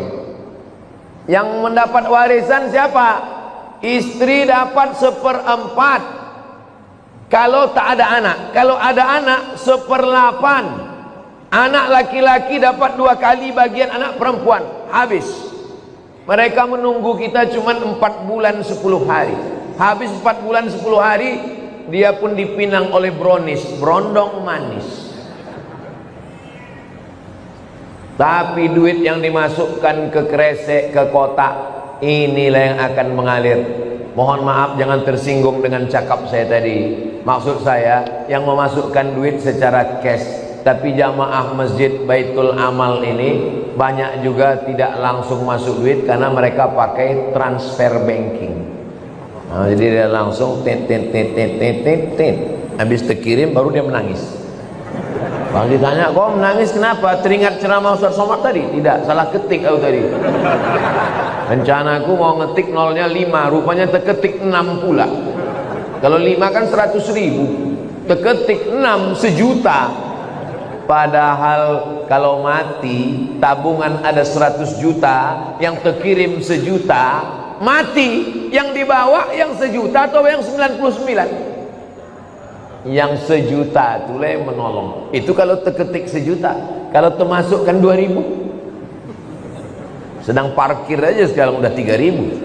Yang mendapat warisan siapa? Istri dapat 1/4 kalau tak ada anak. Kalau ada anak 1/8. Anak laki-laki dapat 2 kali bagian anak perempuan. Habis. Mereka menunggu kita cuma 4 bulan 10 hari. Habis 4 bulan 10 hari, dia pun dipinang oleh brownies, berondong manis. Tapi duit yang dimasukkan ke kresek, ke kotak, inilah yang akan mengalir. Mohon maaf jangan tersinggung dengan cakap saya tadi. Maksud saya yang memasukkan duit secara cash. Tapi jamaah masjid Baitul Amal ini banyak juga tidak langsung masuk duit karena mereka pakai transfer banking. Nah, jadi dia langsung tit. Habis terkirim baru dia menangis. Bang ditanya, kok menangis kenapa? Teringat ceramah Ustaz Somad tadi? Tidak, salah ketik aku tadi. Rencanaku mau ngetik nolnya 5, rupanya terketik 6 pula. Kalau 5 kan 100.000, terketik 6 1.000.000. Padahal kalau mati tabungan ada 100 juta, yang terkirim 1 juta, mati yang dibawa yang 1 juta atau yang 99? Yang 1 juta itulah yang menolong. Itu kalau terketik 1 juta. Kalau termasukkan 2.000, sedang parkir aja sekarang udah 3.000,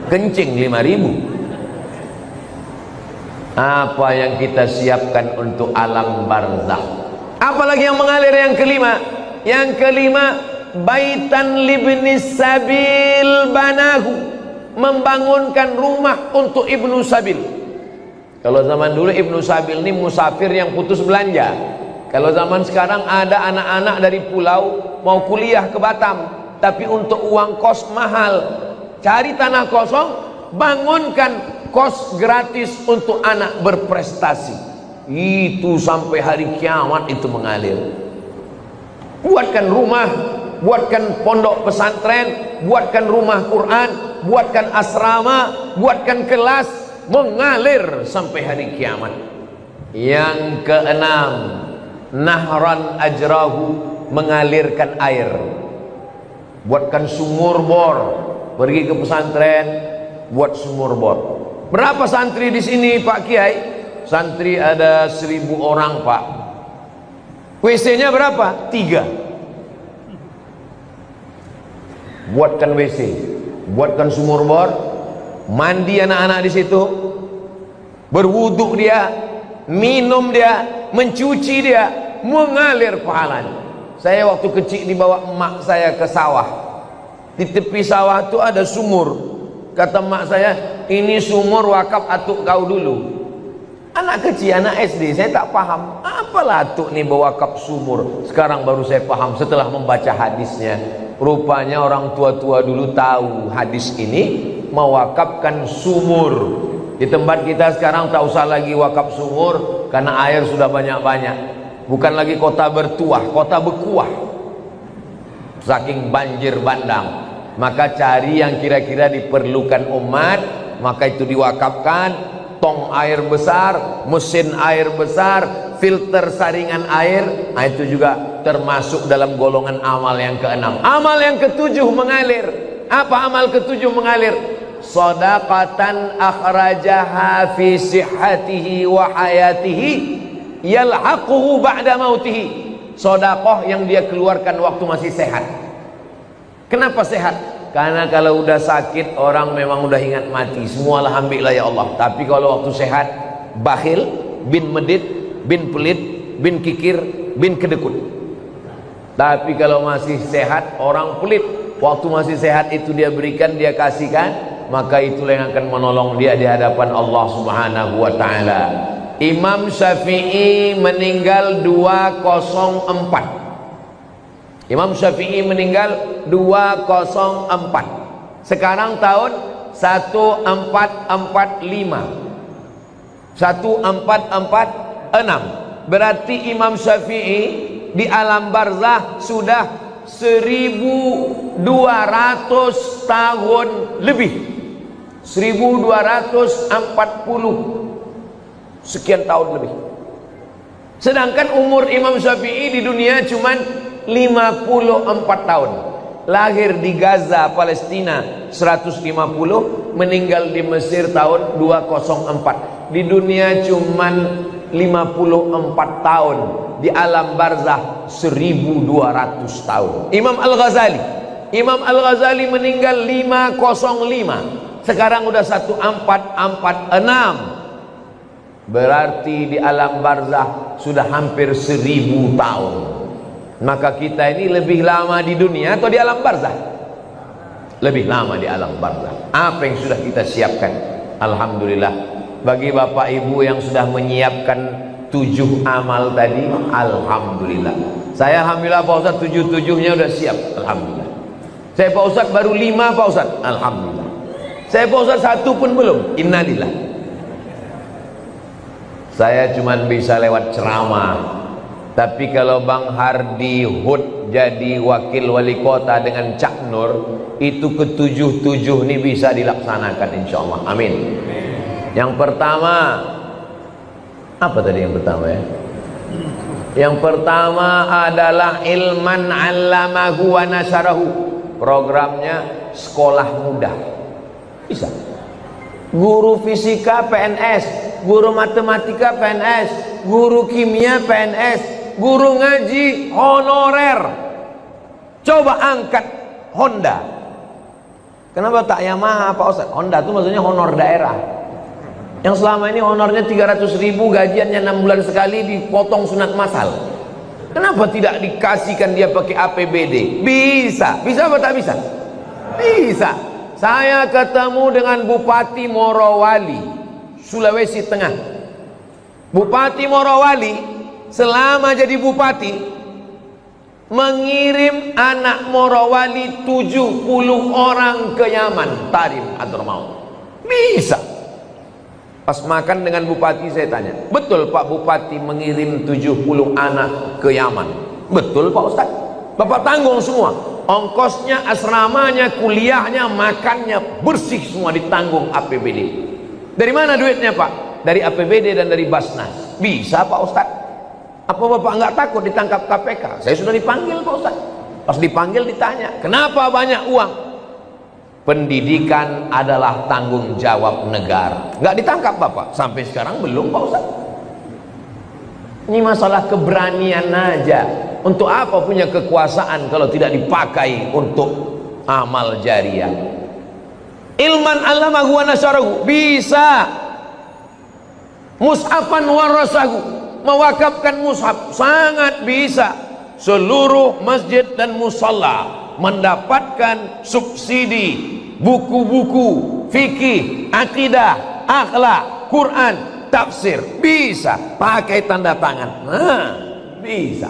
kencing 5.000. Apa yang kita siapkan untuk alam barzakh? Apalagi yang mengalir yang kelima? Yang kelima, baitan libnis sabil banahu, membangunkan rumah untuk ibnu sabil. Kalau zaman dulu ibnu sabil ini musafir yang putus belanja. Kalau zaman sekarang ada anak-anak dari pulau mau kuliah ke Batam, tapi untuk uang kos mahal, cari tanah kosong, bangunkan kos gratis untuk anak berprestasi. Itu sampai hari kiamat itu mengalir. Buatkan rumah, buatkan pondok pesantren, buatkan rumah Quran, buatkan asrama, buatkan kelas, mengalir sampai hari kiamat. Yang keenam, nahran ajrahu, mengalirkan air. Buatkan sumur bor, pergi ke pesantren, buat sumur bor. Berapa santri di sini Pak Kiai? Santri ada 1.000 orang Pak. WC-nya berapa? 3. Buatkan WC, buatkan sumur bor, mandi anak-anak di situ, berwuduk dia, minum dia, mencuci dia, mengalir pahalanya. Saya waktu kecil dibawa emak saya ke sawah. Di tepi sawah itu ada sumur. Kata emak saya, ini sumur wakaf atuk kau dulu. Anak kecil, anak SD, saya tak paham. Apalah atuk nih berwakaf sumur. Sekarang baru saya paham setelah membaca hadisnya. Rupanya orang tua-tua dulu tahu hadis ini mewakafkan sumur. Di tempat kita sekarang tak usah lagi wakaf sumur karena air sudah banyak-banyak. Bukan lagi kota bertuah, kota berkuah. Saking banjir bandang. Maka cari yang kira-kira diperlukan umat, maka itu diwakafkan. Tong air besar, mesin air besar, filter saringan air, nah itu juga termasuk dalam golongan amal yang keenam. Amal yang ketujuh mengalir. Apa amal ketujuh mengalir? Shadaqatan akhrajaha fi sihhatihi wa hayatihi yalhaquhu ba'da mautihi. Sedekah yang dia keluarkan waktu masih sehat. Kenapa sehat? Karena kalau udah sakit orang memang udah ingat mati. Semualah ambillah ya Allah. Tapi kalau waktu sehat, bakhil, bin medit, bin pelit, bin kikir, bin kedekut. Tapi kalau masih sehat, orang pelit. Waktu masih sehat itu dia berikan, dia kasihkan, maka itulah yang akan menolong dia di hadapan Allah Subhanahu wa taala. Imam Syafi'i meninggal 204. Imam Syafi'i meninggal 204. Sekarang tahun 1445. 1446. Berarti Imam Syafi'i di alam barzah sudah 1.200 tahun lebih. 1.240 sekian tahun lebih. Sedangkan umur Imam Syafi'i di dunia cuman 54 tahun. Lahir di Gaza, Palestina 150, meninggal di Mesir tahun 204. Di dunia cuman 54 tahun, di alam barzah 1200 tahun. Imam Al-Ghazali meninggal 505, sekarang udah 1446. Berarti di alam barzah sudah hampir 1000 tahun. Maka kita ini lebih lama di dunia atau di alam barzah? Lebih lama di alam barzah. Apa yang sudah kita siapkan? Alhamdulillah. Bagi bapak ibu yang sudah menyiapkan 7 amal tadi, alhamdulillah. Saya alhamdulillah Pak Ustadz 7-7-nya udah siap, alhamdulillah. Saya Pak Ustadz baru 5 Pak Ustadz, alhamdulillah. Saya Pak Ustadz 1 pun belum, innalillah. Saya cuman bisa lewat ceramah. Tapi kalau Bang Hardi Hud jadi wakil wali kota dengan Cak Nur, itu ke-7 ini bisa dilaksanakan insyaallah. Amin. Yang pertama, apa tadi yang pertama ya? Yang pertama adalah ilman 'allamahu wa nasyarahu. Programnya sekolah mudah. Bisa. Guru fisika PNS, guru matematika PNS, guru kimia PNS, guru ngaji honorer. Coba angkat Honda. Kenapa tak Yamaha Pak Ustaz? Honda itu maksudnya honor daerah. Yang selama ini honornya 300.000, gajiannya 6 bulan sekali, dipotong sunat masal. Kenapa tidak dikasihkan dia pakai APBD? Bisa. Bisa apa tak bisa? Bisa. Saya ketemu dengan Bupati Morowali, Sulawesi Tengah. Bupati Morowali selama jadi bupati mengirim anak Morowali 70 orang ke Yaman, Tarim atau mau. Bisa. Pas makan dengan bupati saya tanya, betul Pak Bupati mengirim 70 anak ke Yaman? Betul Pak Ustaz. Bapak tanggung semua, ongkosnya, asramanya, kuliahnya, makannya, bersih semua ditanggung APBD. Dari mana duitnya Pak? Dari APBD dan dari Basnas. Bisa Pak Ustaz. Apa Bapak nggak takut ditangkap KPK? Saya sudah dipanggil Pak Ustaz. Pas dipanggil ditanya, kenapa banyak uang? Pendidikan adalah tanggung jawab negara. Nggak ditangkap Bapak? Sampai sekarang belum Pak Ustaz. Ini masalah keberanian aja. Untuk apa punya kekuasaan kalau tidak dipakai untuk amal jariah? Ilman 'allamahu wa nasyarahu. Bisa. Mushafan warasahu, mewakafkan mushaf, sangat bisa. Seluruh masjid dan musalla mendapatkan subsidi buku-buku fikih, akidah, akhlak, Quran, tafsir. Bisa pakai tanda tangan. Nah, bisa.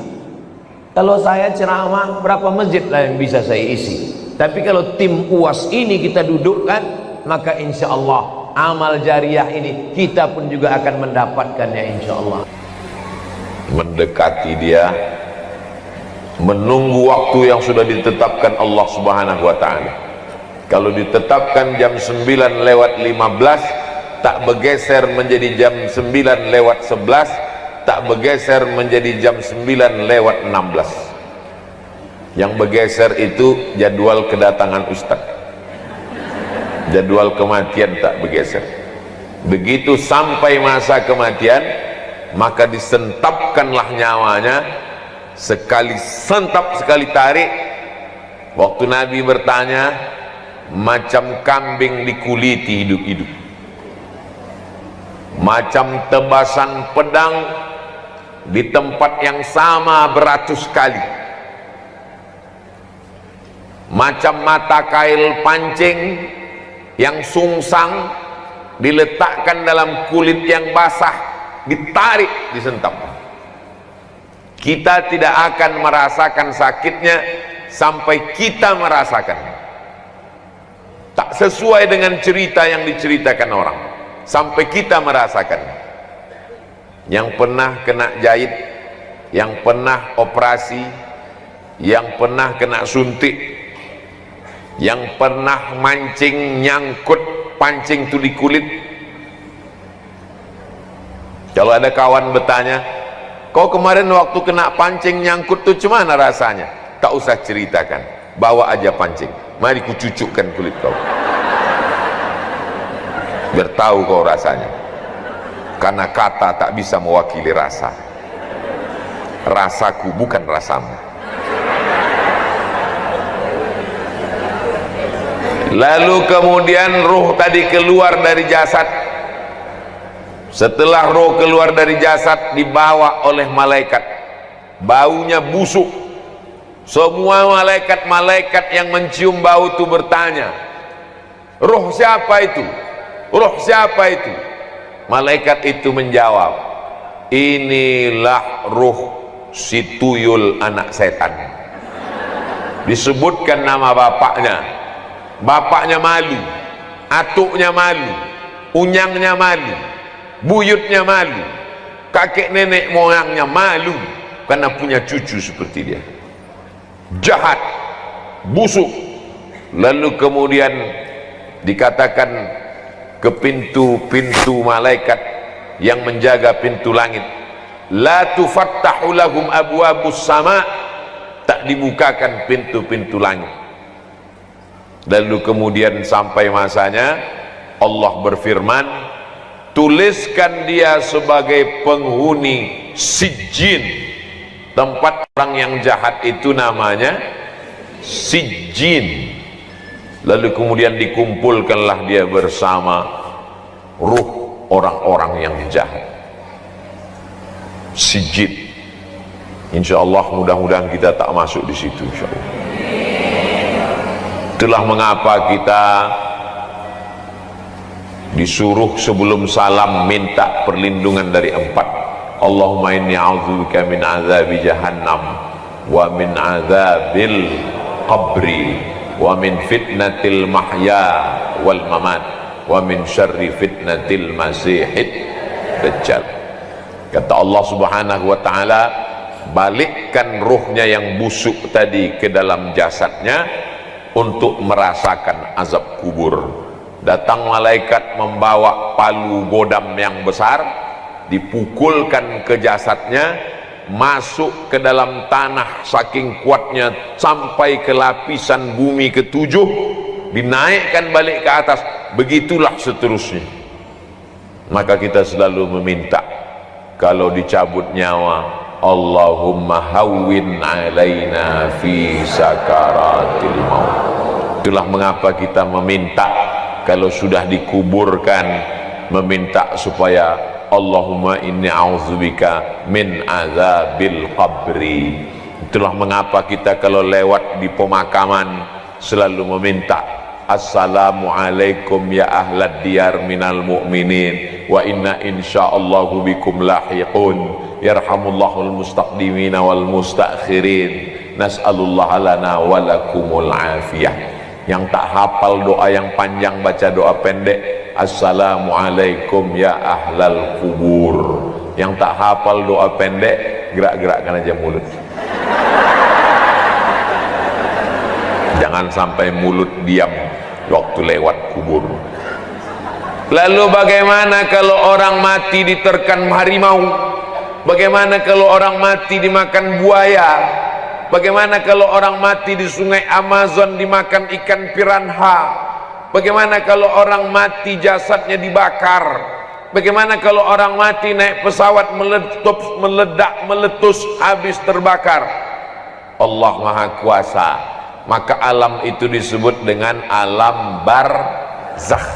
Kalau saya ceramah, berapa masjid lah yang bisa saya isi? Tapi kalau tim UAS ini kita dudukkan, maka insya Allah amal jariah ini kita pun juga akan mendapatkannya insya Allah. Mendekati dia, menunggu waktu yang sudah ditetapkan Allah Subhanahu wa ta'ala. Kalau ditetapkan jam 9:15, tak bergeser menjadi jam 9:11, tak bergeser menjadi jam 9:16. Yang bergeser itu jadwal kedatangan Ustaz. Jadwal kematian tak bergeser. Begitu sampai masa kematian, maka disentapkanlah nyawanya. Sekali sentap, sekali tarik. Waktu Nabi bertanya, macam kambing dikuliti hidup-hidup, macam tebasan pedang di tempat yang sama beratus kali, macam mata kail pancing yang sungsang diletakkan dalam kulit yang basah, ditarik, disentap. Kita tidak akan merasakan sakitnya sampai kita merasakan. Tak sesuai dengan cerita yang diceritakan orang, sampai kita merasakan. Yang pernah kena jahit, yang pernah operasi, yang pernah kena suntik, yang pernah mancing nyangkut pancing itu di kulit. Kalau ada kawan bertanya, Kau kemarin waktu kena pancing nyangkut tuh cuman rasanya? Tak usah ceritakan, bawa aja pancing, mari ku cucukkan kulit kau, biar tahu kau rasanya. Karena kata tak bisa mewakili rasa. Rasaku bukan rasamu. Lalu kemudian ruh tadi keluar dari jasad. Setelah roh keluar dari jasad, dibawa oleh malaikat. Baunya busuk. Semua malaikat-malaikat yang mencium bau itu bertanya, roh siapa itu? Roh siapa itu? Malaikat itu menjawab, inilah ruh si tuyul anak setan. Disebutkan nama bapaknya. Bapaknya malu, atuknya malu, unyangnya malu, buyutnya malu, kakek nenek moyangnya malu karena punya cucu seperti dia. Jahat, busuk. Lalu kemudian dikatakan ke pintu-pintu malaikat yang menjaga pintu langit, la tufattahu lahum abwabus sama, tak dibukakan pintu-pintu langit. Lalu kemudian sampai masanya Allah berfirman, tuliskan dia sebagai penghuni Sijjin. Tempat orang yang jahat itu namanya Sijjin. Lalu kemudian dikumpulkanlah dia bersama ruh orang-orang yang jahat. Sijjin. Insyaallah mudah-mudahan kita tak masuk di situ insyaallah. Itulah mengapa kita disuruh sebelum salam minta perlindungan dari 4. Allahumma inni a'udzubika min azabi jahannam wa min azabil qabri wa min fitnatil mahya wal mamat wa min syarri fitnatil masihid dajjal. Kata Allah Subhanahu wa taala, balikkan ruhnya yang busuk tadi ke dalam jasadnya untuk merasakan azab kubur. Datang malaikat membawa palu godam yang besar, dipukulkan ke jasadnya, masuk ke dalam tanah saking kuatnya sampai ke lapisan bumi ke-7, dinaikkan balik ke atas, begitulah seterusnya. Maka kita selalu meminta kalau dicabut nyawa, Allahumma hawwin alaina fi sakaratil maut. Itulah mengapa kita meminta kalau sudah dikuburkan, meminta supaya Allahumma inni a'udzubika min azabil qabri. Itulah mengapa kita kalau lewat di pemakaman selalu meminta, assalamualaikum ya ahlad diyar minal mu'minin wa inna insyaallahu bikum lahiqun yarhamullahul mustaqdimina wal mustakhirin nas'alullah lana walakumul afiyah. Yang tak hafal doa yang panjang baca doa pendek, assalamualaikum ya ahlal kubur. Yang tak hafal doa pendek, gerak-gerakkan aja mulut. Jangan sampai mulut diam waktu lewat kubur. Lalu bagaimana kalau orang mati diterkam harimau? Bagaimana kalau orang mati dimakan buaya? Bagaimana kalau orang mati di sungai Amazon dimakan ikan piranha? Bagaimana kalau orang mati jasadnya dibakar? Bagaimana kalau orang mati naik pesawat meledak, meletus, habis terbakar? Allah Maha Kuasa. Maka alam itu disebut dengan alam barzakh.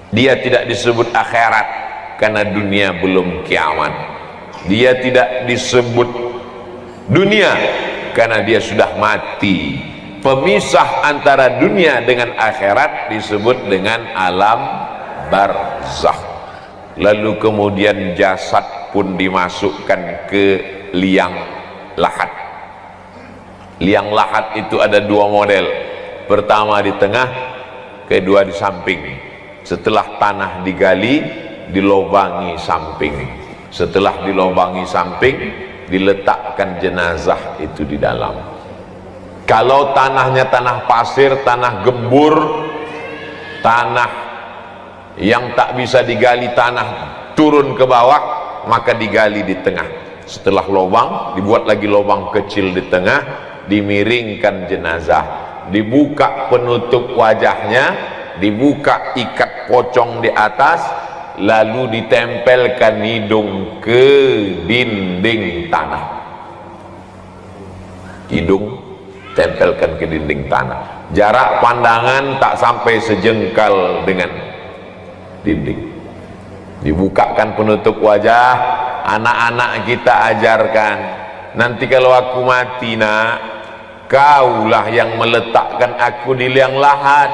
Dia tidak disebut akhirat karena dunia belum kiamat. Dia tidak disebut dunia karena dia sudah mati. Pemisah antara dunia dengan akhirat disebut dengan alam barzakh. Lalu kemudian jasad pun dimasukkan ke liang lahat. Liang lahat itu ada 2 model. Pertama di tengah, kedua di samping. Setelah tanah digali, dilobangi samping. Setelah dilobangi samping, diletakkan jenazah itu di dalam. Kalau tanahnya tanah pasir, tanah gembur, tanah yang tak bisa digali, tanah turun ke bawah, maka digali di tengah. Setelah lubang, dibuat lagi lubang kecil di tengah, dimiringkan jenazah, dibuka penutup wajahnya, dibuka ikat pocong di atas, lalu ditempelkan hidung ke dinding tanah. Hidung tempelkan ke dinding tanah, jarak pandangan tak sampai sejengkal dengan dinding. Dibukakan penutup wajah, anak-anak kita ajarkan, nanti kalau aku mati nak, kaulah yang meletakkan aku di liang lahat,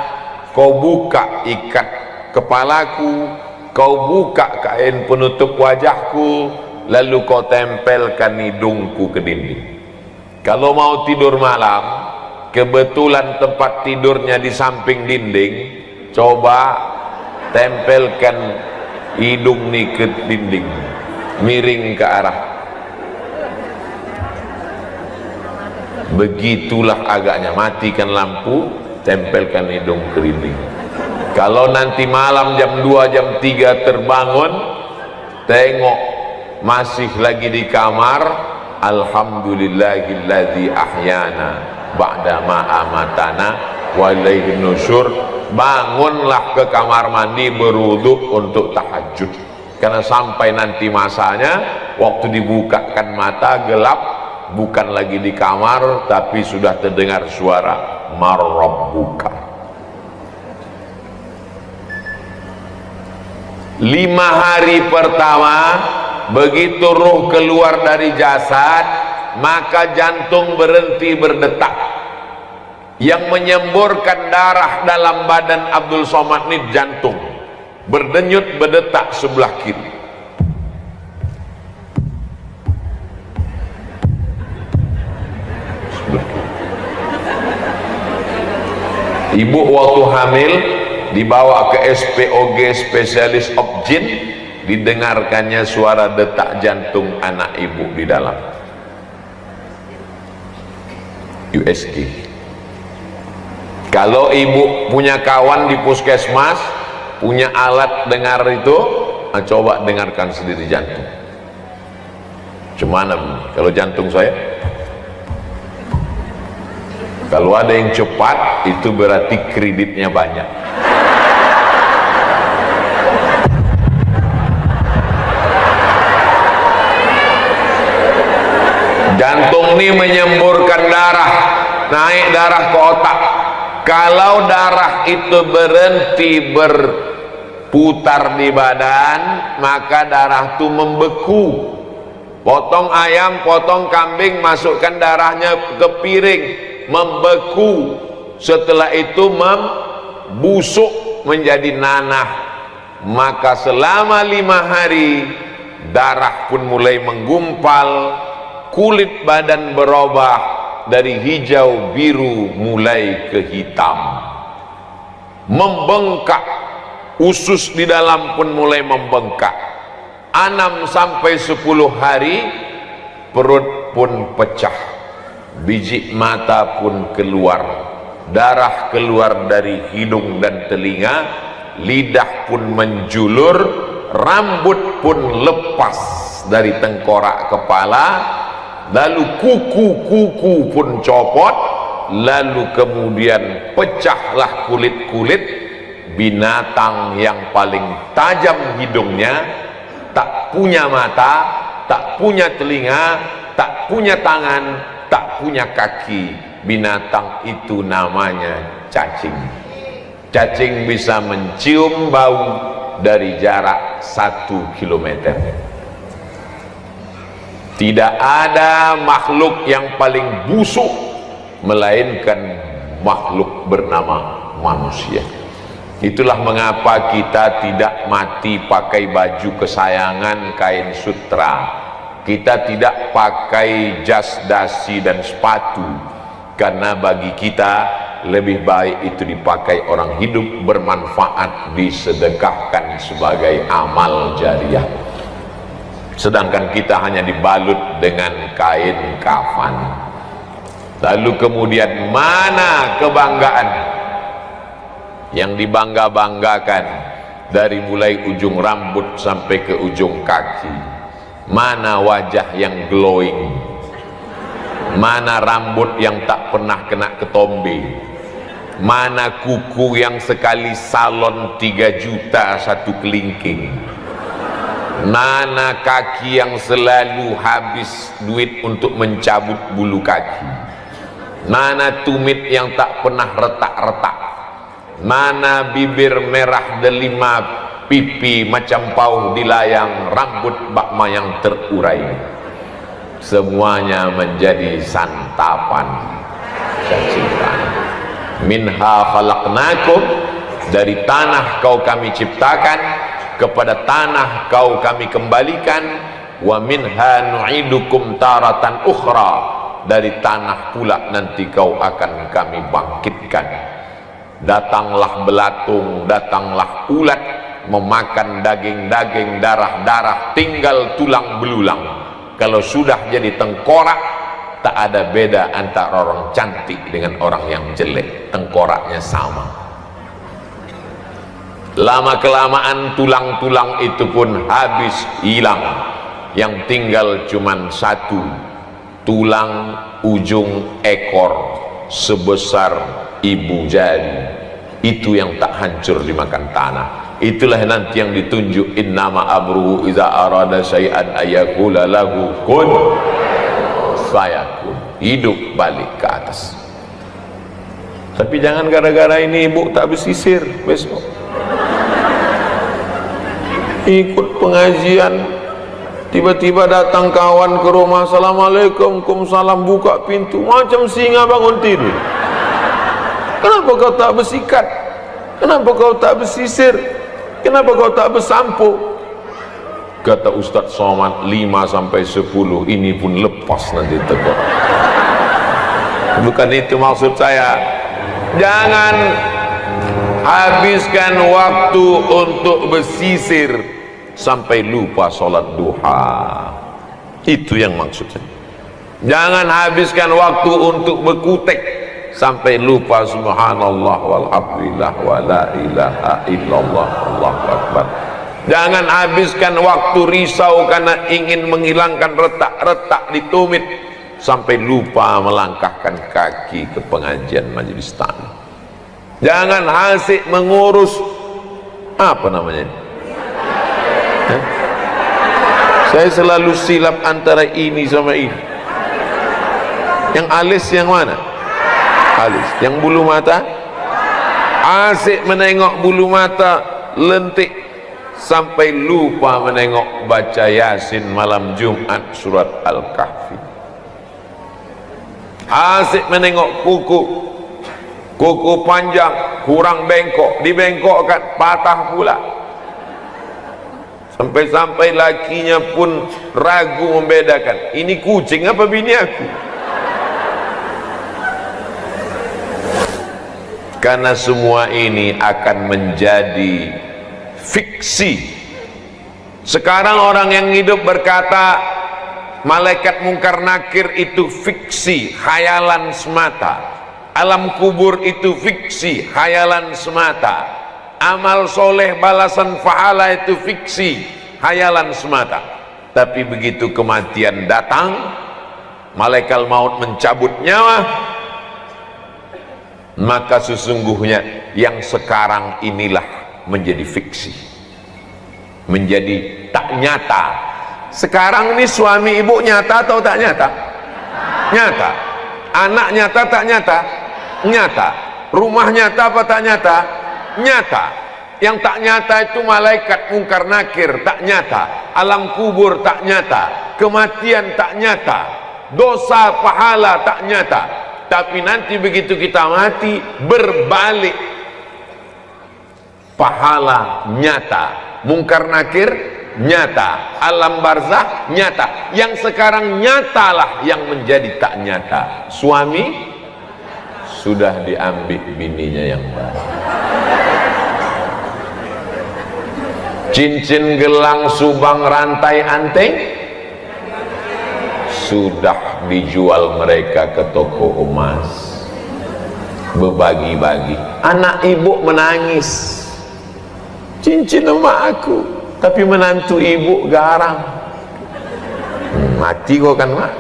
kau buka ikat kepalaku, kau buka kain penutup wajahku, lalu kau tempelkan hidungku ke dinding. Kalau mau tidur malam, kebetulan tempat tidurnya di samping dinding, coba tempelkan hidung nih ke dinding, miring ke arah. Begitulah agaknya, matikan lampu, tempelkan hidung ke dinding. Kalau nanti malam jam 2, jam 3 terbangun, tengok masih lagi di kamar, alhamdulillahilladzi ahyana ba'da ma amatana wa ilaihin nusyur. Bangunlah ke kamar mandi, berwudu untuk tahajud, karena sampai nanti masanya, waktu dibukakan mata gelap, bukan lagi di kamar, tapi sudah terdengar suara marrabbuka. 5 hari pertama, begitu ruh keluar dari jasad, maka jantung berhenti berdetak. Yang menyemburkan darah dalam badan Abdul Somad ini jantung, berdenyut berdetak sebelah kiri. Ibu waktu hamil dibawa ke SPOG, spesialis obgyn, didengarkannya suara detak jantung anak ibu di dalam USG. Kalau ibu punya kawan di puskesmas, punya alat dengar itu, coba dengarkan sendiri jantung. Cuman kalau jantung saya, kalau ada yang cepat, itu berarti kreditnya banyak. Jantung ini menyemburkan darah, naik darah ke otak. Kalau darah itu berhenti berputar di badan, maka darah itu membeku. Potong ayam, potong kambing, masukkan darahnya ke piring, membeku. Setelah itu membusuk menjadi nanah. Maka selama 5 hari, darah pun mulai menggumpal, kulit badan berubah dari hijau biru mulai ke hitam, membengkak, usus di dalam pun mulai membengkak. 6 sampai 10 hari, perut pun pecah, biji mata pun keluar, darah keluar dari hidung dan telinga, lidah pun menjulur, rambut pun lepas dari tengkorak kepala, lalu kuku-kuku pun copot, lalu kemudian pecahlah kulit-kulit. Binatang yang paling tajam hidungnya, tak punya mata, tak punya telinga, tak punya tangan, tak punya kaki. Binatang itu namanya cacing. Cacing bisa mencium bau dari jarak 1 kilometer. Tidak ada makhluk yang paling busuk melainkan makhluk bernama manusia. Itulah mengapa kita tidak mati pakai baju kesayangan kain sutra, kita tidak pakai jas dasi dan sepatu, karena bagi kita lebih baik itu dipakai orang hidup, bermanfaat, disedekahkan sebagai amal jariah. Sedangkan kita hanya dibalut dengan kain kafan. Lalu kemudian mana kebanggaan yang dibangga-banggakan dari mulai ujung rambut sampai ke ujung kaki? mana wajah yang glowing, mana rambut yang tak pernah kena ketombe, mana kuku yang sekali salon 3 juta satu kelingking, mana kaki yang selalu habis duit untuk mencabut bulu kaki, mana tumit yang tak pernah retak-retak, mana bibir merah delima, pipi macam pauh dilayang, rambut bakma yang terurai. Semuanya menjadi santapan cacing. Minha khalaqnakum, dari tanah kau kami ciptakan, kepada tanah kau kami kembalikan. Wa minha nu'idukum taratan ukhra, dari tanah pula nanti kau akan kami bangkitkan. Datanglah belatung, datanglah ulat, memakan daging-daging, darah-darah, tinggal tulang belulang. Kalau sudah jadi tengkorak, tak ada beda antara orang cantik dengan orang yang jelek, tengkoraknya sama. Lama kelamaan tulang-tulang itu pun habis, hilang. Yang tinggal cuman satu, tulang ujung ekor sebesar ibu jari. Itu yang tak hancur dimakan tanah. Itulah nanti yang ditunjuk, innama amruhu iza arada syai'an ayaqula lahu kun fayakun. Hidup balik ke atas. Tapi jangan gara-gara ini ibu tak bersisir besok ikut pengajian, tiba-tiba datang kawan ke rumah, assalamualaikum, salam, buka pintu macam singa bangun tidur. Kenapa kau tak bersikat? Kenapa kau tak bersisir? Kenapa kau tak bersampo? Kata Ustaz Somad, 5-10 ini pun lepas nanti tegur. Bukan itu maksud saya. Jangan habiskan waktu untuk bersisir sampai lupa sholat duha. Itu yang maksudnya. Jangan habiskan waktu untuk berkutek sampai lupa subhanallah walhamdulillah wa la ilaha illallah Allahu akbar. Jangan habiskan waktu risau karena ingin menghilangkan retak-retak di tumit sampai lupa melangkahkan kaki ke pengajian majelis taklim. Jangan asik mengurus apa namanya? Saya selalu silap antara ini sama ini. Yang alis yang mana? Alis. Yang bulu mata? Asik menengok bulu mata lentik sampai lupa menengok baca Yasin malam Jumat surat Al-Kahfi. Asik menengok kuku panjang kurang bengkok, dibengkokkan patah pula. Sampai-sampai lakinya pun ragu membedakan, ini kucing apa bini aku. Karena semua ini akan menjadi fiksi. Sekarang orang yang hidup berkata malaikat mungkar nakir itu fiksi, khayalan semata. Alam kubur itu fiksi, khayalan semata. Amal soleh balasan pahala itu fiksi, khayalan semata. Tapi begitu kematian datang, malaikat maut mencabut nyawa, maka sesungguhnya yang sekarang inilah menjadi fiksi, menjadi tak nyata. Sekarang ini suami ibu nyata atau tak nyata? Nyata. Anak nyata tak nyata? Nyata. Rumah nyata apa tak nyata? Nyata. Yang tak nyata itu malaikat mungkar nakir, tak nyata. Alam kubur tak nyata. Kematian tak nyata. Dosa pahala tak nyata. Tapi nanti begitu kita mati, berbalik, pahala nyata, mungkar nakir nyata, alam barzah nyata. Yang sekarang nyatalah yang menjadi tak nyata. Suami sudah diambil bininya yang baru. Cincin, gelang, subang, rantai, anting sudah dijual mereka ke toko emas, berbagi-bagi. Anak ibu menangis, cincin emak aku, tapi menantu ibu garang. mati kok kan mak.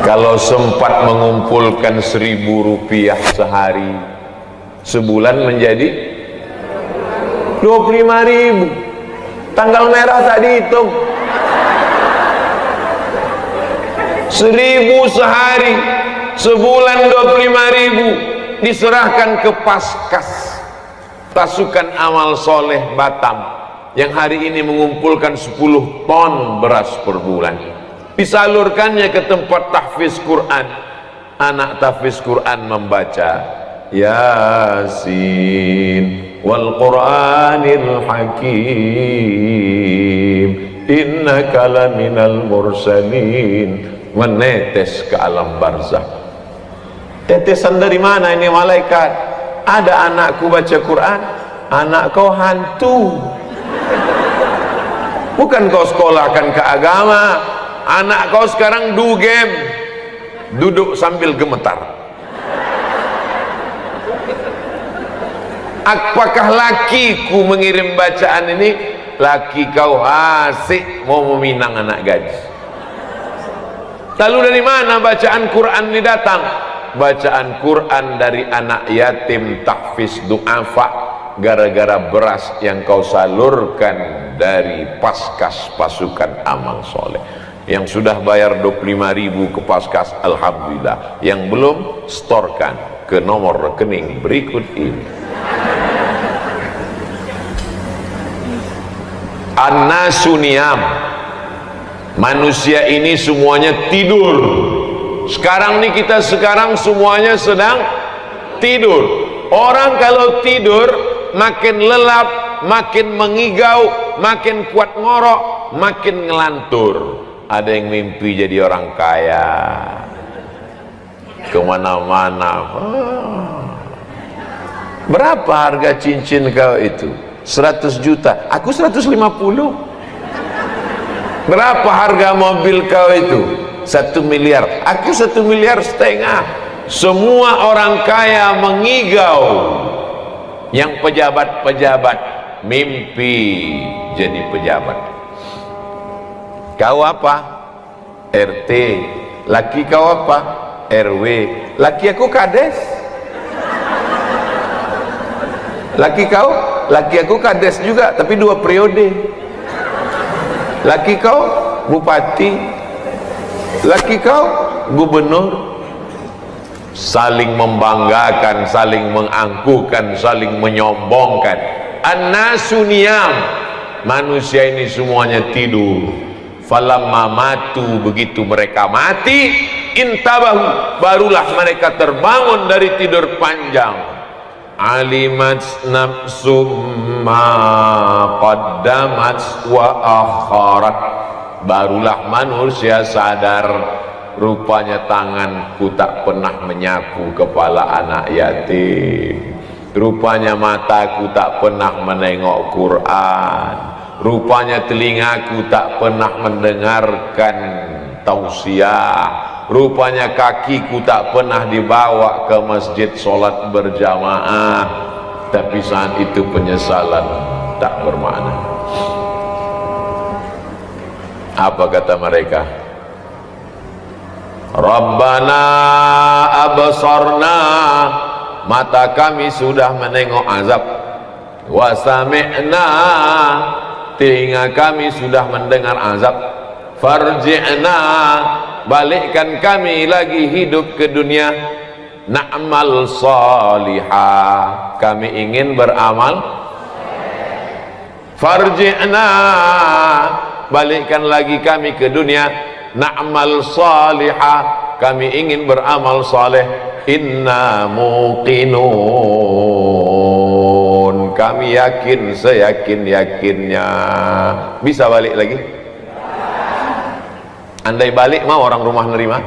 Kalau sempat mengumpulkan 1.000 rupiah sehari, sebulan menjadi 25.000. Tanggal merah tak dihitung. 1.000 sehari, sebulan 25.000, diserahkan ke Paskas, pasukan amal soleh Batam, yang hari ini mengumpulkan 10 ton beras per bulan. Disalurkannya ke tempat tahfiz Quran. Anak tahfiz Quran membaca Yasin wal Qur'anil Hakim innaka laminal mursalin. Menetes ke alam barzah. Tetesan dari mana ini malaikat? Ada anakku baca Quran, anak kau hantu. Bukan kau sekolahkan ke agama, anak kau sekarang do game, duduk sambil gemetar. Apakah lakiku mengirim bacaan ini? Laki kau asik mau meminang anak gadis. Lalu dari mana bacaan Quran ini datang? Bacaan Quran dari anak yatim tahfiz du'afa, gara-gara beras yang kau salurkan dari Paskas pasukan amal soleh. Yang sudah bayar 25.000 ke Paskas, alhamdulillah. Yang belum, storkan ke nomor rekening berikut ini. An-nasu niyam. Manusia ini semuanya tidur. Sekarang nih kita semuanya sedang tidur. Orang kalau tidur makin lelap, makin mengigau, makin kuat ngorok, makin ngelantur. Ada yang mimpi jadi orang kaya, kemana-mana. Berapa harga cincin kau itu? 100 juta. Aku 150. Berapa harga mobil kau itu? 1 miliar. Aku 1,5 miliar. Semua orang kaya mengigau. Yang pejabat-pejabat mimpi jadi pejabat. Kau apa? RT. Laki kau apa? RW. Laki aku kades. Laki kau? Laki aku kades juga, tapi 2 periode. Laki kau bupati, laki kau gubernur. Saling membanggakan, saling mengangkuhkan, saling menyombongkan. An-nasu niyam. Manusia ini semuanya tidur. Falamma matu, begitu mereka mati, intabahu, barulah mereka terbangun dari tidur panjang. Alimat nafsum ma qaddamat wa akharat, barulah manusia sadar, rupanya tanganku tak pernah menyapu kepala anak yatim, rupanya mataku tak pernah menengok Quran, rupanya telingaku tak pernah mendengarkan tausiah, rupanya kakiku tak pernah dibawa ke masjid sholat berjamaah. Tapi saat itu penyesalan tak bermakna. Apa kata mereka? Rabbana absarna, mata kami sudah menengok azab. Wa sami'na, telinga kami sudah mendengar azab. Farji'na, balikkan kami lagi hidup ke dunia. Na'mal salihah, kami ingin beramal. Farji'na, balikkan lagi kami ke dunia. Na'mal salihah, kami ingin beramal saleh. Inna muqinun, kami yakin seyakin-yakinnya. Bisa balik lagi? Andai balik mau orang rumah nerima?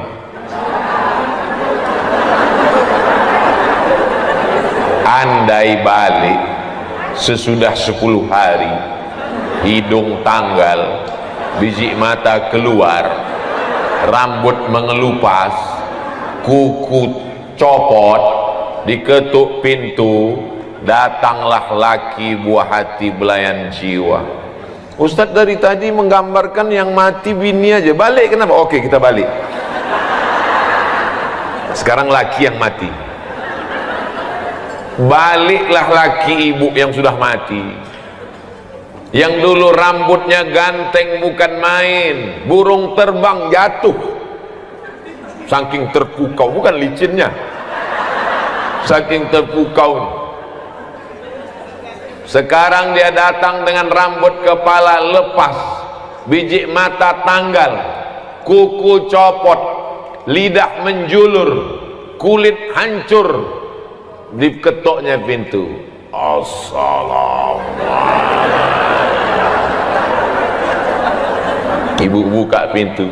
Andai balik sesudah 10 hari, hidung tanggal, biji mata keluar, rambut mengelupas, kuku copot, diketuk pintu, datanglah laki buah hati belayan jiwa. Ustadz dari tadi menggambarkan yang mati bini aja, balik kenapa? Oke, kita balik. Sekarang laki yang mati. Baliklah laki ibu yang sudah mati, yang dulu rambutnya ganteng bukan main, burung terbang jatuh saking terpukau, bukan licinnya, saking terpukau. Sekarang dia datang dengan rambut kepala lepas, biji mata tanggal, kuku copot, lidah menjulur, kulit hancur. Diketoknya pintu. Assalamualaikum. Ibu buka pintu.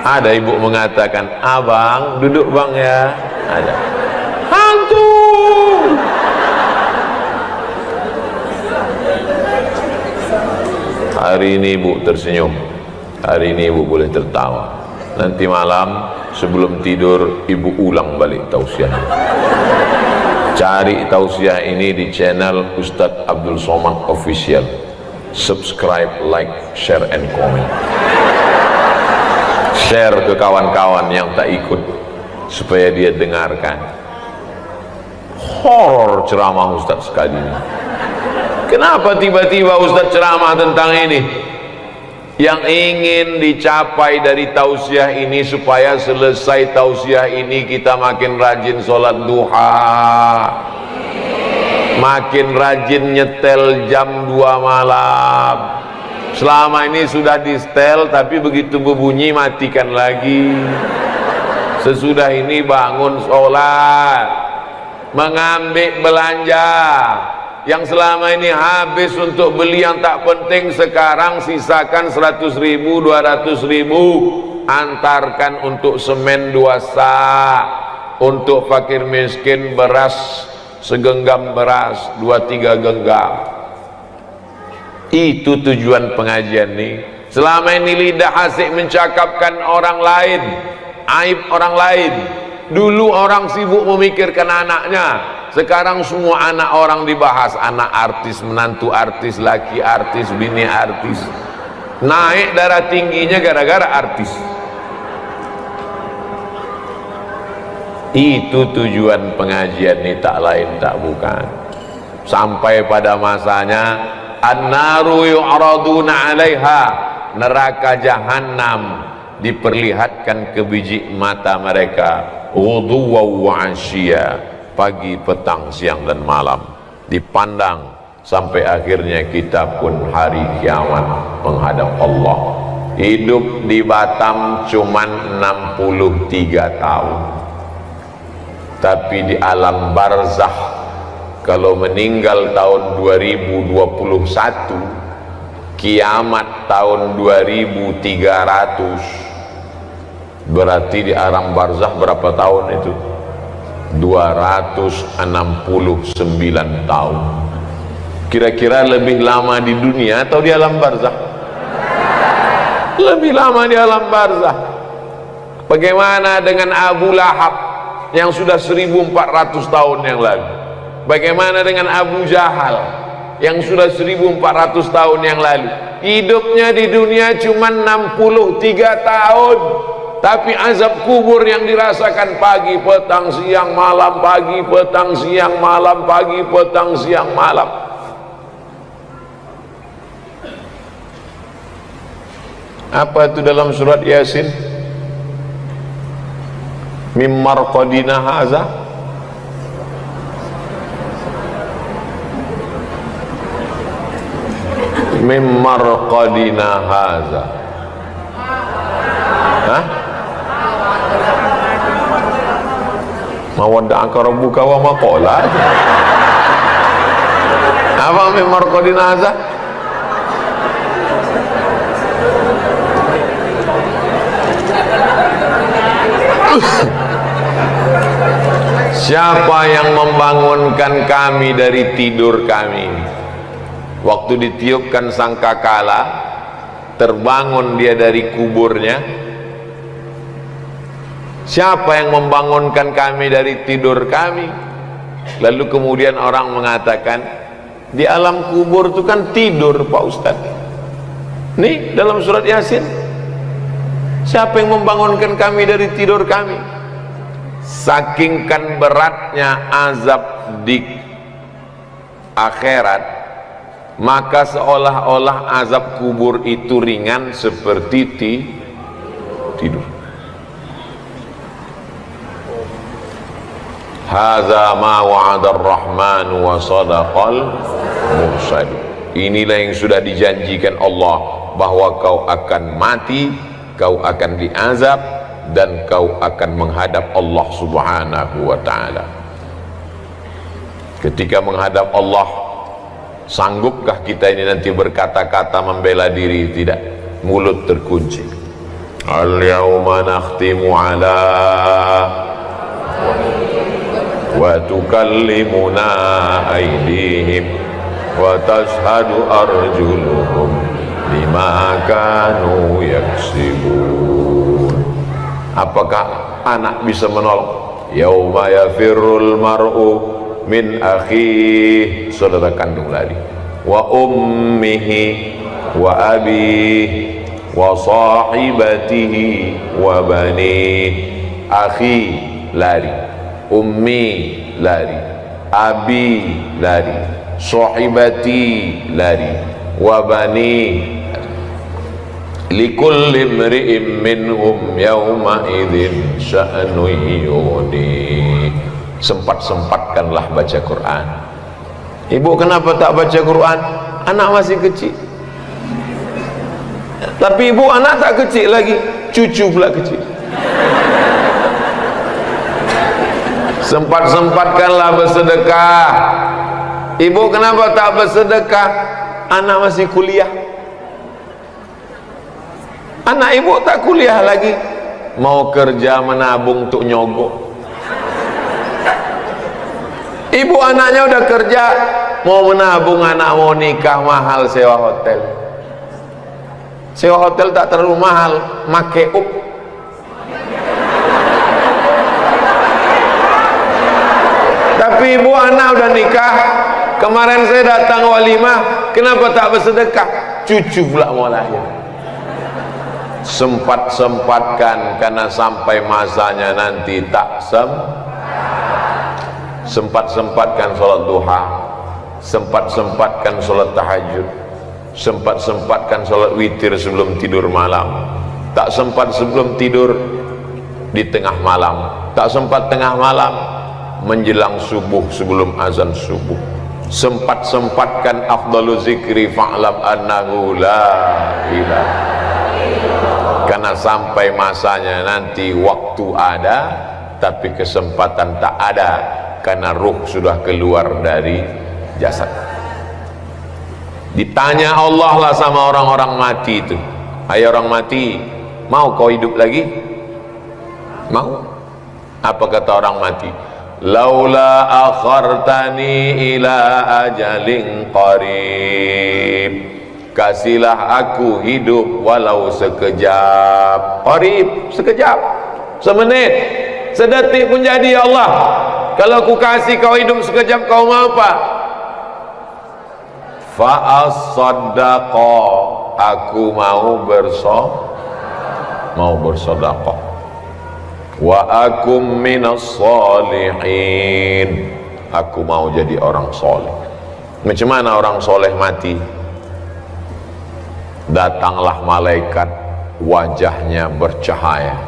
Ada ibu mengatakan, abang duduk bang ya. Ada. Hantu. Hari ini ibu tersenyum, hari ini ibu boleh tertawa. Nanti malam sebelum tidur ibu ulang balik tausiah. Cari tausiah ini di channel Ustadz Abdul Somad Official. Subscribe, like, share, and comment. Share ke kawan-kawan yang tak ikut supaya dia dengarkan. Horor ceramah Ustadz sekali ini. Kenapa tiba-tiba Ustadz ceramah tentang ini? Yang ingin dicapai dari tausiah ini, supaya selesai tausiah ini kita makin rajin sholat duha, makin rajin nyetel jam 2 malam. Selama ini sudah di setel, tapi begitu berbunyi matikan lagi. Sesudah ini bangun sholat, mengambil belanja yang selama ini habis untuk beli yang tak penting, sekarang sisakan 100.000, 200.000, antarkan untuk semen 2 sak, untuk fakir miskin beras segenggam beras, 2-3 genggam. Itu tujuan pengajian ini. Selama ini lidah asik mencakapkan orang lain, aib orang lain. Dulu orang sibuk memikirkan anaknya, sekarang semua anak orang dibahas. Anak artis, menantu artis, laki artis, bini artis. Naik darah tingginya gara-gara artis. Itu tujuan pengajian ini, tak lain tak bukan. Sampai pada masanya, an-naru yu'raduna 'alaiha, neraka jahanam diperlihatkan ke biji mata mereka, ghuduwan wa 'ashiyya, pagi, petang, siang dan malam, dipandang sampai akhirnya kita pun hari kiamat menghadap Allah. Hidup di Batam cuman 63 tahun, tapi di alam barzah kalau meninggal tahun 2021, kiamat tahun 2300, berarti di alam barzah berapa tahun itu? 269 tahun. Kira-kira lebih lama di dunia atau di alam barzah? Lebih lama di alam barzah. Bagaimana dengan Abu Lahab yang sudah 1400 tahun yang lalu? Bagaimana dengan Abu Jahal yang sudah 1400 tahun yang lalu? Hidupnya di dunia cuma 63 tahun, tapi azab kubur yang dirasakan pagi, petang, siang, malam, pagi, petang, siang, malam, pagi, petang, siang, malam. Apa itu dalam surat Yasin? Mim marqadina haza, mim marqadina haza. Hah? Mawadda'aka rabbuka wa ma qala. Apa mim marqadina haza? Siapa yang membangunkan kami dari tidur kami? Waktu ditiupkan sangkakala, terbangun dia dari kuburnya. Siapa yang membangunkan kami dari tidur kami? Lalu kemudian orang mengatakan, di alam kubur itu kan tidur Pak Ustadz. Nih dalam surat Yasin, siapa yang membangunkan kami dari tidur kami? Sakingkan beratnya azab di akhirat, maka seolah-olah azab kubur itu ringan seperti tidur. Hadza ma wa'ada ar-rahman wa sadaqal mursal. Inilah yang sudah dijanjikan Allah, bahwa kau akan mati, kau akan diazab, dan kau akan menghadap Allah subhanahu wa ta'ala. Ketika menghadap Allah, sanggupkah kita ini nanti berkata-kata membela diri? Tidak, mulut terkunci. Al-yawma nakhtimu ala wa tukallimuna aydihim wa tashhadu arjuluhum bima kanu yaksibun. Apakah anak bisa menolong? Yauma yafirrul mar'u min akhihi, saudara kandung lari, wa ummihi wa abihi wa sahibatihi wa banihi. Akhi lari, ummi lari, abi lari, sahibati lari, wa bani. Likulli imri'in minhum yawma idzin sya'nu yughni. Sempat-sempatkanlah baca Quran. Ibu kenapa tak baca Quran? Anak masih kecil. Tapi ibu anak tak kecil lagi, cucu pula kecil. Sempat-sempatkanlah bersedekah. Ibu kenapa tak bersedekah? Anak masih kuliah. Anak ibu tak kuliah lagi, mau kerja menabung untuk nyogok. Ibu anaknya udah kerja, mau menabung, anak mau nikah, mahal sewa hotel. Sewa hotel tak terlalu mahal, make up. Tapi ibu anak udah nikah, kemarin saya datang walimah, kenapa tak bersedekah? Cucu pula mau lahir. Sempat-sempatkan, karena sampai masanya nanti tak sempat-sempatkan sholat duha, sempat-sempatkan sholat tahajud, sempat-sempatkan sholat witir sebelum tidur malam. Tak sempat sebelum tidur di tengah malam, tak sempat tengah malam menjelang subuh sebelum azan subuh. Sempat-sempatkan afdalu zikri fa'lam annahu la ilaha. Karena sampai masanya nanti waktu ada, tapi kesempatan tak ada, karena ruh sudah keluar dari jasad. Ditanya Allah lah sama orang-orang mati itu, hai orang mati, mau kau hidup lagi? Mau? Apa kata orang mati? Laula akhartani ila ajalin qarib, kasihlah aku hidup walau sekejap. Qarib, sekejap, semenit, sedetik pun jadi. Ya Allah, kalau aku kasih kau hidup sekejap, kau mau apa? Fa'as-saddaqa, aku mau bersedekah. Wa akum minas solihin, aku mau jadi orang soleh. Macam mana orang soleh mati? Datanglah malaikat, wajahnya bercahaya.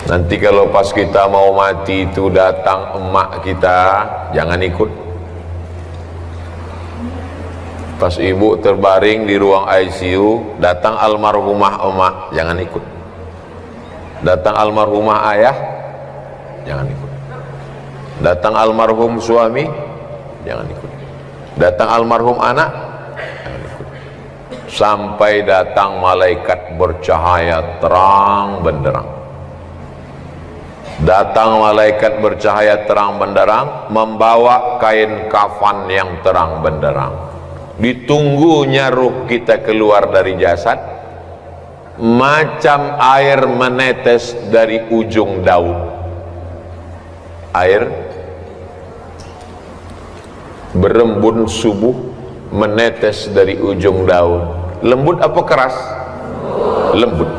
Nanti kalau pas kita mau mati itu datang emak kita, jangan ikut. Pas ibu terbaring di ruang ICU, datang almarhumah emak, jangan ikut. Datang almarhumah ayah, jangan ikut. Datang almarhum suami, jangan ikut. Datang almarhum anak, jangan ikut. Sampai datang malaikat bercahaya terang benderang. Datang malaikat bercahaya terang benderang, membawa kain kafan yang terang benderang. Ditunggunya ruh kita keluar dari jasad, macam air menetes dari ujung daun. Air berembun subuh menetes dari ujung daun. Lembut apa keras? Lembut.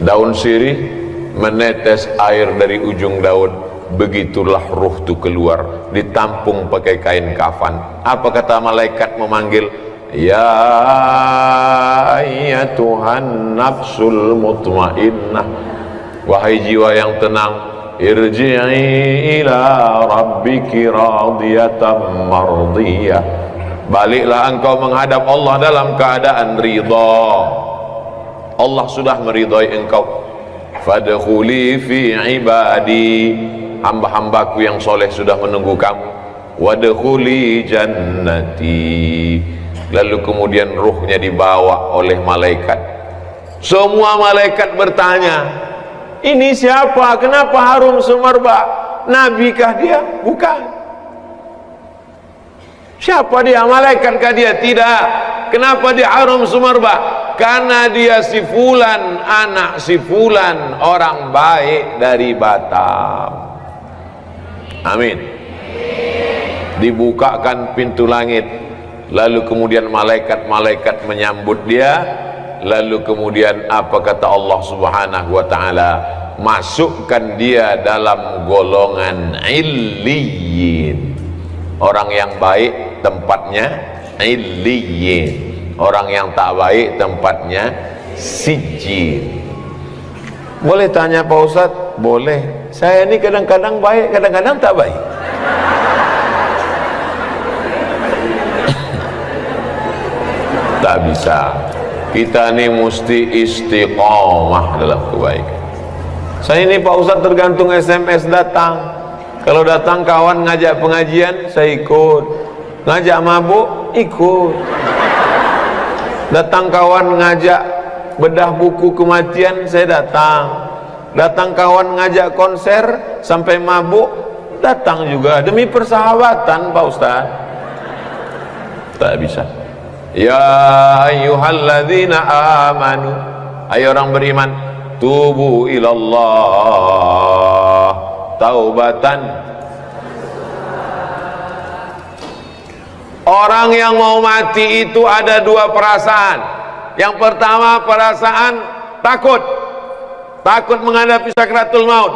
Daun sirih menetes air dari ujung daun. Begitulah ruh itu keluar, ditampung pakai kain kafan. Apa kata malaikat memanggil? Ya ayyatuhan nafsul mutmainnah, wahai jiwa yang tenang, irji'i ila rabbiki radiyatan mardiyah, baliklah engkau menghadap Allah dalam keadaan ridha. Allah sudah meridhai engkau. Fadkhuli fi ibadi, hamba-hambaku yang soleh sudah menunggu kamu. Wadkhuli jannati. Lalu kemudian ruhnya dibawa oleh malaikat. Semua malaikat bertanya, ini siapa? Kenapa harum semerbak? Nabikah dia? Bukan. Siapa dia? Malaikatkah dia? Tidak. Kenapa dia harum semerbak? Karena dia si fulan, anak si fulan, orang baik dari Batam. Amin. Dibukakan pintu langit, lalu kemudian malaikat-malaikat menyambut dia. Lalu kemudian apa kata Allah Subhanahu wa taala? Masukkan dia dalam golongan illiyin. Orang yang baik tempatnya illiyin, orang yang tak baik tempatnya sijjin. Boleh tanya Pak Ustadz? Boleh. Saya ini kadang-kadang baik, kadang-kadang tak baik. Tak bisa. Kita ini mesti istiqomah dalam kebaikan. Saya ini Pak Ustadz tergantung SMS datang. Kalau datang kawan ngajak pengajian, saya ikut. Ngajak mabuk, ikut. Datang kawan ngajak bedah buku kematian, saya datang. Datang kawan ngajak konser sampai mabuk, datang juga. Demi persahabatan Pak Ustadz. Tak bisa. Ya ayyuhalladzina amanu, ayo orang beriman, tubu ilallah taubatan. Orang yang mau mati itu ada dua perasaan. Yang pertama perasaan takut. Takut menghadapi sakratul maut,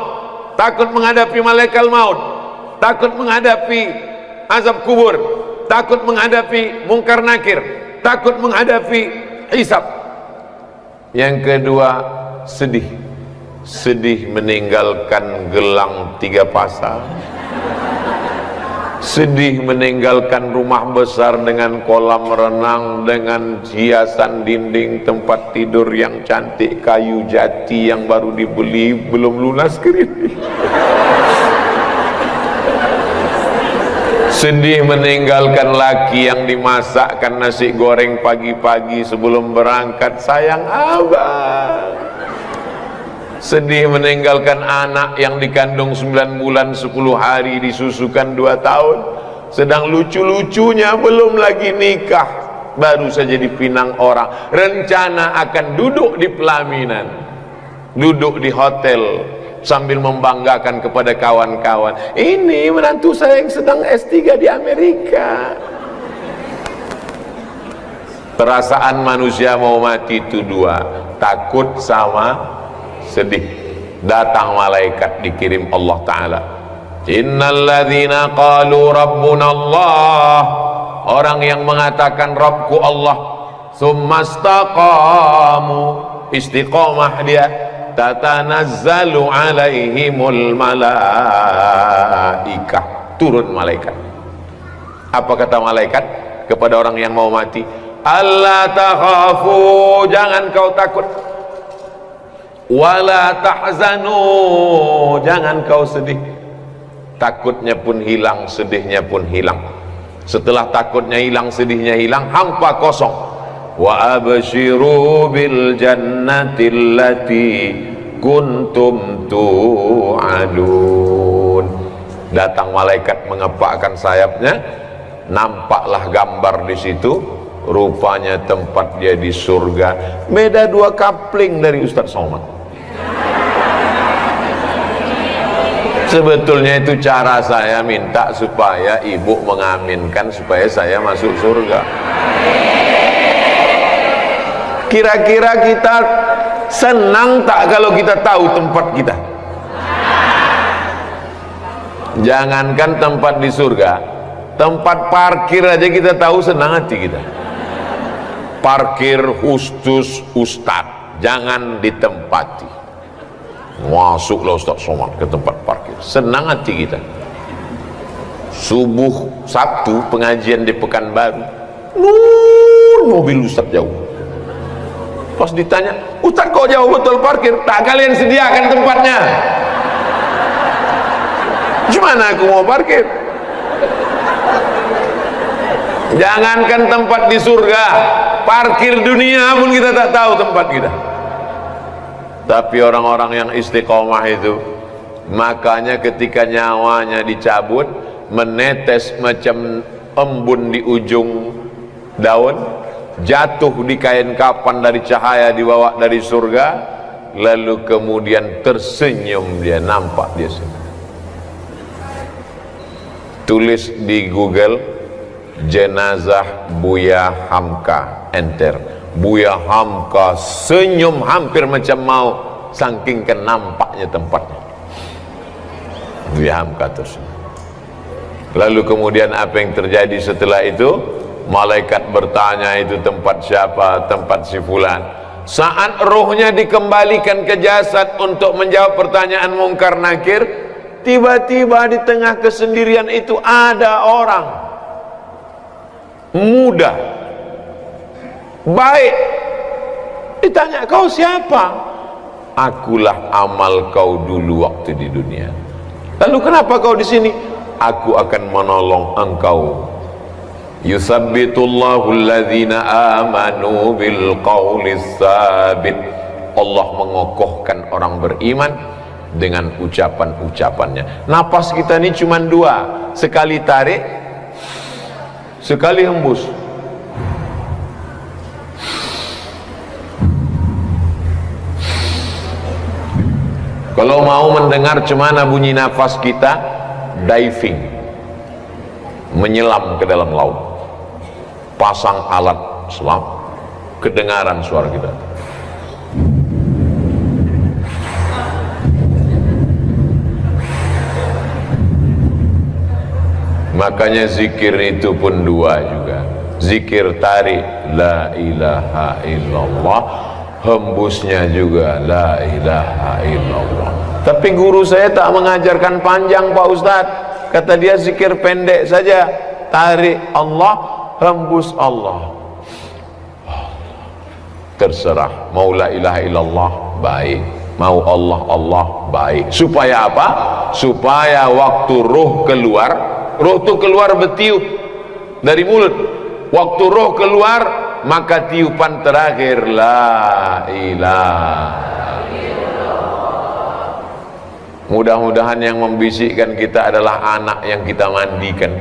takut menghadapi malaikat maut, takut menghadapi azab kubur, takut menghadapi mungkar nakir, takut menghadapi hisab. Yang kedua sedih. Sedih meninggalkan gelang 3 pasang, sedih meninggalkan rumah besar dengan kolam renang, dengan hiasan dinding tempat tidur yang cantik, kayu jati yang baru dibeli belum lunas kredit. Sedih meninggalkan laki yang dimasakkan nasi goreng pagi-pagi sebelum berangkat, sayang abang. Sedih meninggalkan anak yang dikandung 9 bulan 10 hari, disusukan 2 tahun, sedang lucu-lucunya belum lagi nikah, baru saja dipinang orang, rencana akan duduk di pelaminan, duduk di hotel sambil membanggakan kepada kawan-kawan, ini menantu saya yang sedang S3 di Amerika. Perasaan manusia mau mati itu 2, takut sama sedih. Datang malaikat dikirim Allah Ta'ala, innalladzina qalu rabbuna Allah, orang yang mengatakan Rabbku Allah, summastaqamu, istiqomah dia, tatanazzalu alaihimul malaikah, turun malaikat. Apa kata malaikat kepada orang yang mau mati? Allah takhafu, jangan kau takut, wala tahzanu, jangan kau sedih. Takutnya pun hilang, sedihnya pun hilang. Setelah takutnya hilang, sedihnya hilang, hampa kosong. Wa abshiru bil jannati allati kuntum tu'adun. Datang malaikat mengepakkan sayapnya, nampaklah gambar di situ, rupanya tempat dia di surga. Beda 2 kapling dari Ustadz Somad. Sebetulnya itu cara saya minta supaya ibu mengaminkan supaya saya masuk surga. Kira-kira kita senang tak kalau kita tahu tempat kita? Jangankan tempat di surga, tempat parkir aja kita tahu, senang hati kita. Parkir khusus ustad, jangan ditempati. Masuklah Ustaz Somad ke tempat parkir, senang hati kita. Subuh Sabtu pengajian di Pekanbaru, mobil Ustaz jauh. Pas ditanya, Ustaz kok jauh betul parkir? Tak kalian sediakan tempatnya. Gimana aku mau parkir? Jangankan tempat di surga, parkir dunia pun kita tak tahu tempat kita. Tapi orang-orang yang istiqomah itu, makanya ketika nyawanya dicabut, menetes macam embun di ujung daun, jatuh di kain kapan dari cahaya dibawa dari surga, lalu kemudian tersenyum, dia nampak dia senyum. Tulis di Google, jenazah Buya Hamka, enter. Buya Hamka senyum hampir macam mau, saking nampaknya tempatnya. Buya Hamka tersenyum. Lalu kemudian apa yang terjadi setelah itu? Malaikat bertanya, itu tempat siapa? Tempat si fulan. Saat rohnya dikembalikan ke jasad untuk menjawab pertanyaan mungkar nakir, tiba-tiba di tengah kesendirian itu ada orang muda, baik. Ditanya, kau siapa? Akulah amal kau dulu waktu di dunia. Lalu kenapa kau di sini? Aku akan menolong engkau. Yusabbitullahu alladhina amanu bil qawlis sabit. Allah mengokohkan orang beriman dengan ucapan-ucapannya. Napas kita ini cuma dua, sekali tarik, sekali hembus. Kalau mau mendengar cemana bunyi nafas kita, diving, menyelam ke dalam laut, pasang alat selam, kedengaran suara kita. Makanya zikir itu pun dua juga. Zikir tarik la ilaha illallah, hembusnya juga la ilaha illallah. Tapi guru saya tak mengajarkan panjang Pak Ustadz. Kata dia zikir pendek saja, tarik Allah, hembus Allah. Terserah, mau la ilaha illallah baik, mau Allah Allah baik. Supaya apa? Supaya waktu roh keluar, roh itu keluar bertiup dari mulut. Waktu roh keluar, maka tiupan terakhir la ilaha. Mudah-mudahan yang membisikkan kita adalah anak yang kita mandikan.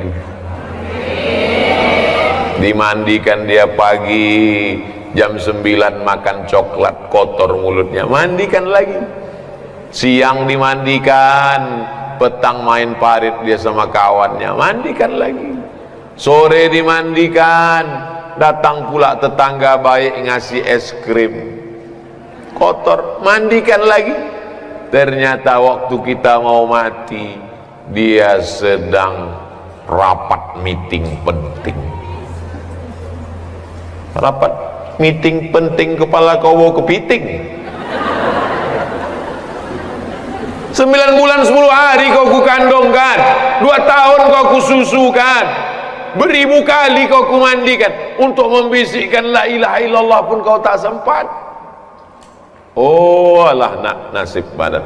Dimandikan dia pagi jam 9 makan coklat, kotor mulutnya, mandikan lagi. Siang dimandikan, petang main parit dia sama kawannya, mandikan lagi. Sore dimandikan, datang pula tetangga baik ngasih es krim, kotor, mandikan lagi. Ternyata waktu kita mau mati, dia sedang rapat meeting penting. Rapat meeting penting, kepala kau bawa kepiting. 9 bulan 10 hari kau kukandongkan, 2 tahun kau kususukan, beribu kali kau kumandikan. Untuk membisikkan la ilaha illallah pun kau tak sempat. Oh alah nasib badan.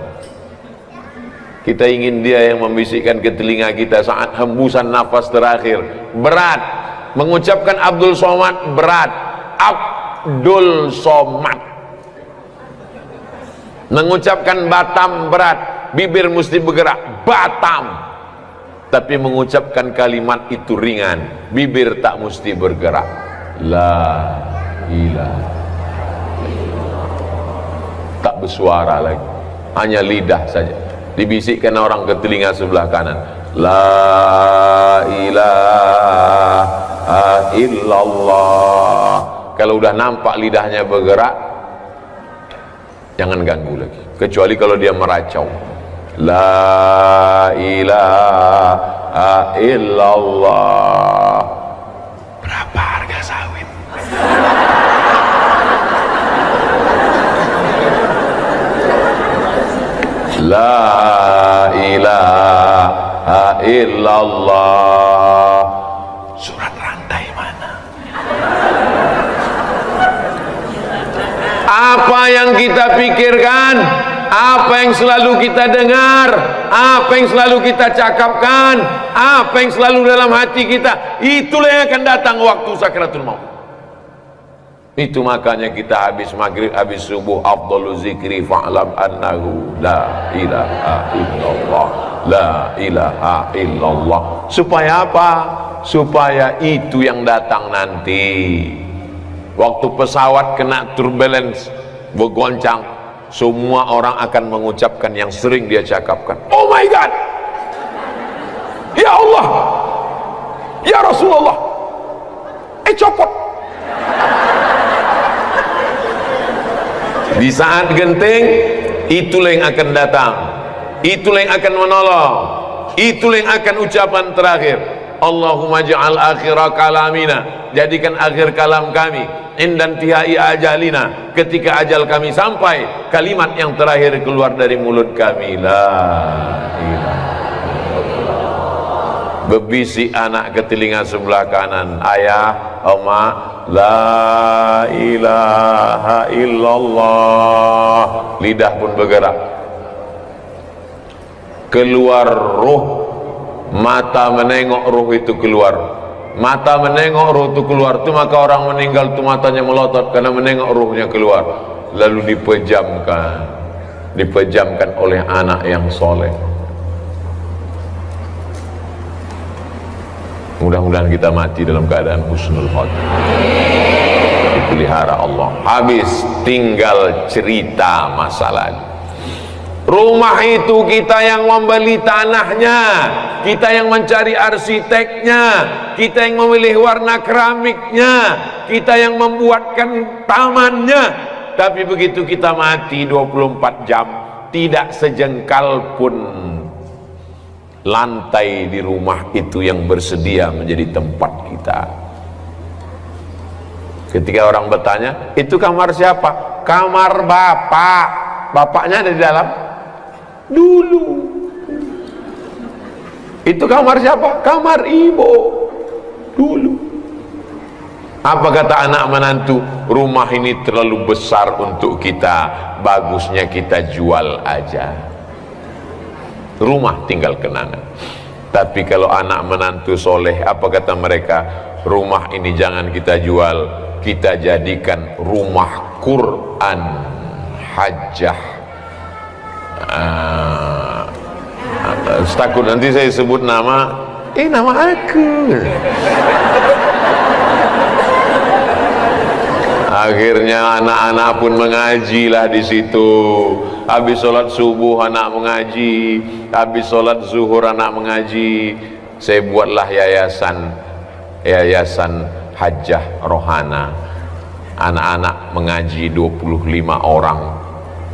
Kita ingin dia yang membisikkan ke telinga kita saat hembusan nafas terakhir. Berat mengucapkan Abdul Somad, berat. Abdul Somad. Mengucapkan Batam berat, bibir mesti bergerak, Batam. Tapi mengucapkan kalimat itu ringan, bibir tak mesti bergerak. La ilaha, tak bersuara lagi, hanya lidah saja. dibisikkan orang ke telinga sebelah kanan, la ilaha illallah. Kalau udah nampak lidahnya bergerak, jangan ganggu lagi, kecuali kalau dia meracau, la ilaha illallah. Berapa harga sawit? La ilaha illallah. Surat rantai mana? Apa yang kita pikirkan, apa yang selalu kita dengar, apa yang selalu kita cakapkan, apa yang selalu dalam hati kita, itulah yang akan datang waktu sakaratul maut. Itu makanya kita habis maghrib, habis subuh, afdalu zikri fa'lam annahu la ilaha illallah, la ilaha illallah. Supaya apa? Supaya itu yang datang nanti. Waktu pesawat kena turbulence, bergoncang, semua orang akan mengucapkan yang sering dia cakapkan, oh my God, ya Allah, ya Rasulullah, copot. Di saat genting, itulah yang akan datang, itulah yang akan menolong, itulah yang akan ucapan terakhir. Allahumma ja'al akhira kalamina, jadikan akhir kalam kami, indan tihai ajalina, ketika ajal kami sampai, kalimat yang terakhir keluar dari mulut kami, la ilaha illallah. Bebisik anak ke telinga sebelah kanan, ayah, oma, la ilaha illallah. Lidah pun bergerak, keluar ruh, mata menengok ruh itu keluar, mata menengok ruh itu keluar, itu maka orang meninggal itu matanya melotot karena menengok ruhnya keluar, lalu dipejamkan oleh anak yang soleh. Mudah-mudahan kita mati dalam keadaan husnul khotimah, dipelihara Allah. Habis tinggal cerita masa lalu. Rumah itu kita yang membeli tanahnya, kita yang mencari arsiteknya, kita yang memilih warna keramiknya, kita yang membuatkan tamannya. Tapi begitu kita mati 24 jam, tidak sejengkal pun lantai di rumah itu yang bersedia menjadi tempat kita. Ketika orang bertanya, itu kamar siapa? Kamar bapak. Bapaknya ada di dalam? Dulu. Itu kamar siapa? Kamar ibu. Dulu. Apa kata anak menantu? Rumah ini terlalu besar untuk kita, bagusnya kita jual aja. Rumah tinggal kenangan. Tapi kalau anak menantu soleh, apa kata mereka? Rumah ini jangan kita jual, kita jadikan rumah Quran hajjah. Takut nanti saya sebut nama, nama aku. Akhirnya anak-anak pun mengajilah di situ. Habis sholat subuh anak mengaji, habis sholat zuhur anak mengaji. Saya buatlah yayasan hajjah rohana. Anak-anak mengaji 25 orang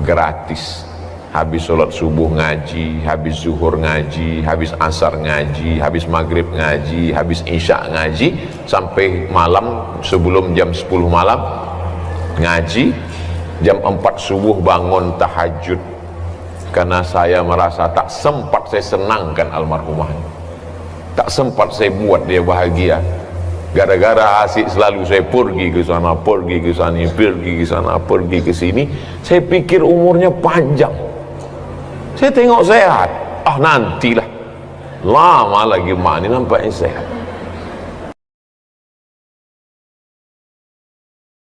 gratis. Habis sholat subuh ngaji, habis zuhur ngaji, habis asar ngaji, habis maghrib ngaji, habis isya ngaji, sampai malam sebelum jam 10 malam ngaji, jam 4 subuh bangun tahajud. Karena saya merasa tak sempat saya senangkan almarhumah, tak sempat saya buat dia bahagia. Gara-gara asik selalu saya pergi ke sana, pergi ke sana, pergi ke sana, pergi ke sini. Saya pikir umurnya panjang. Saya tengok sehat, nantilah lama lagi mak ini nampaknya sehat.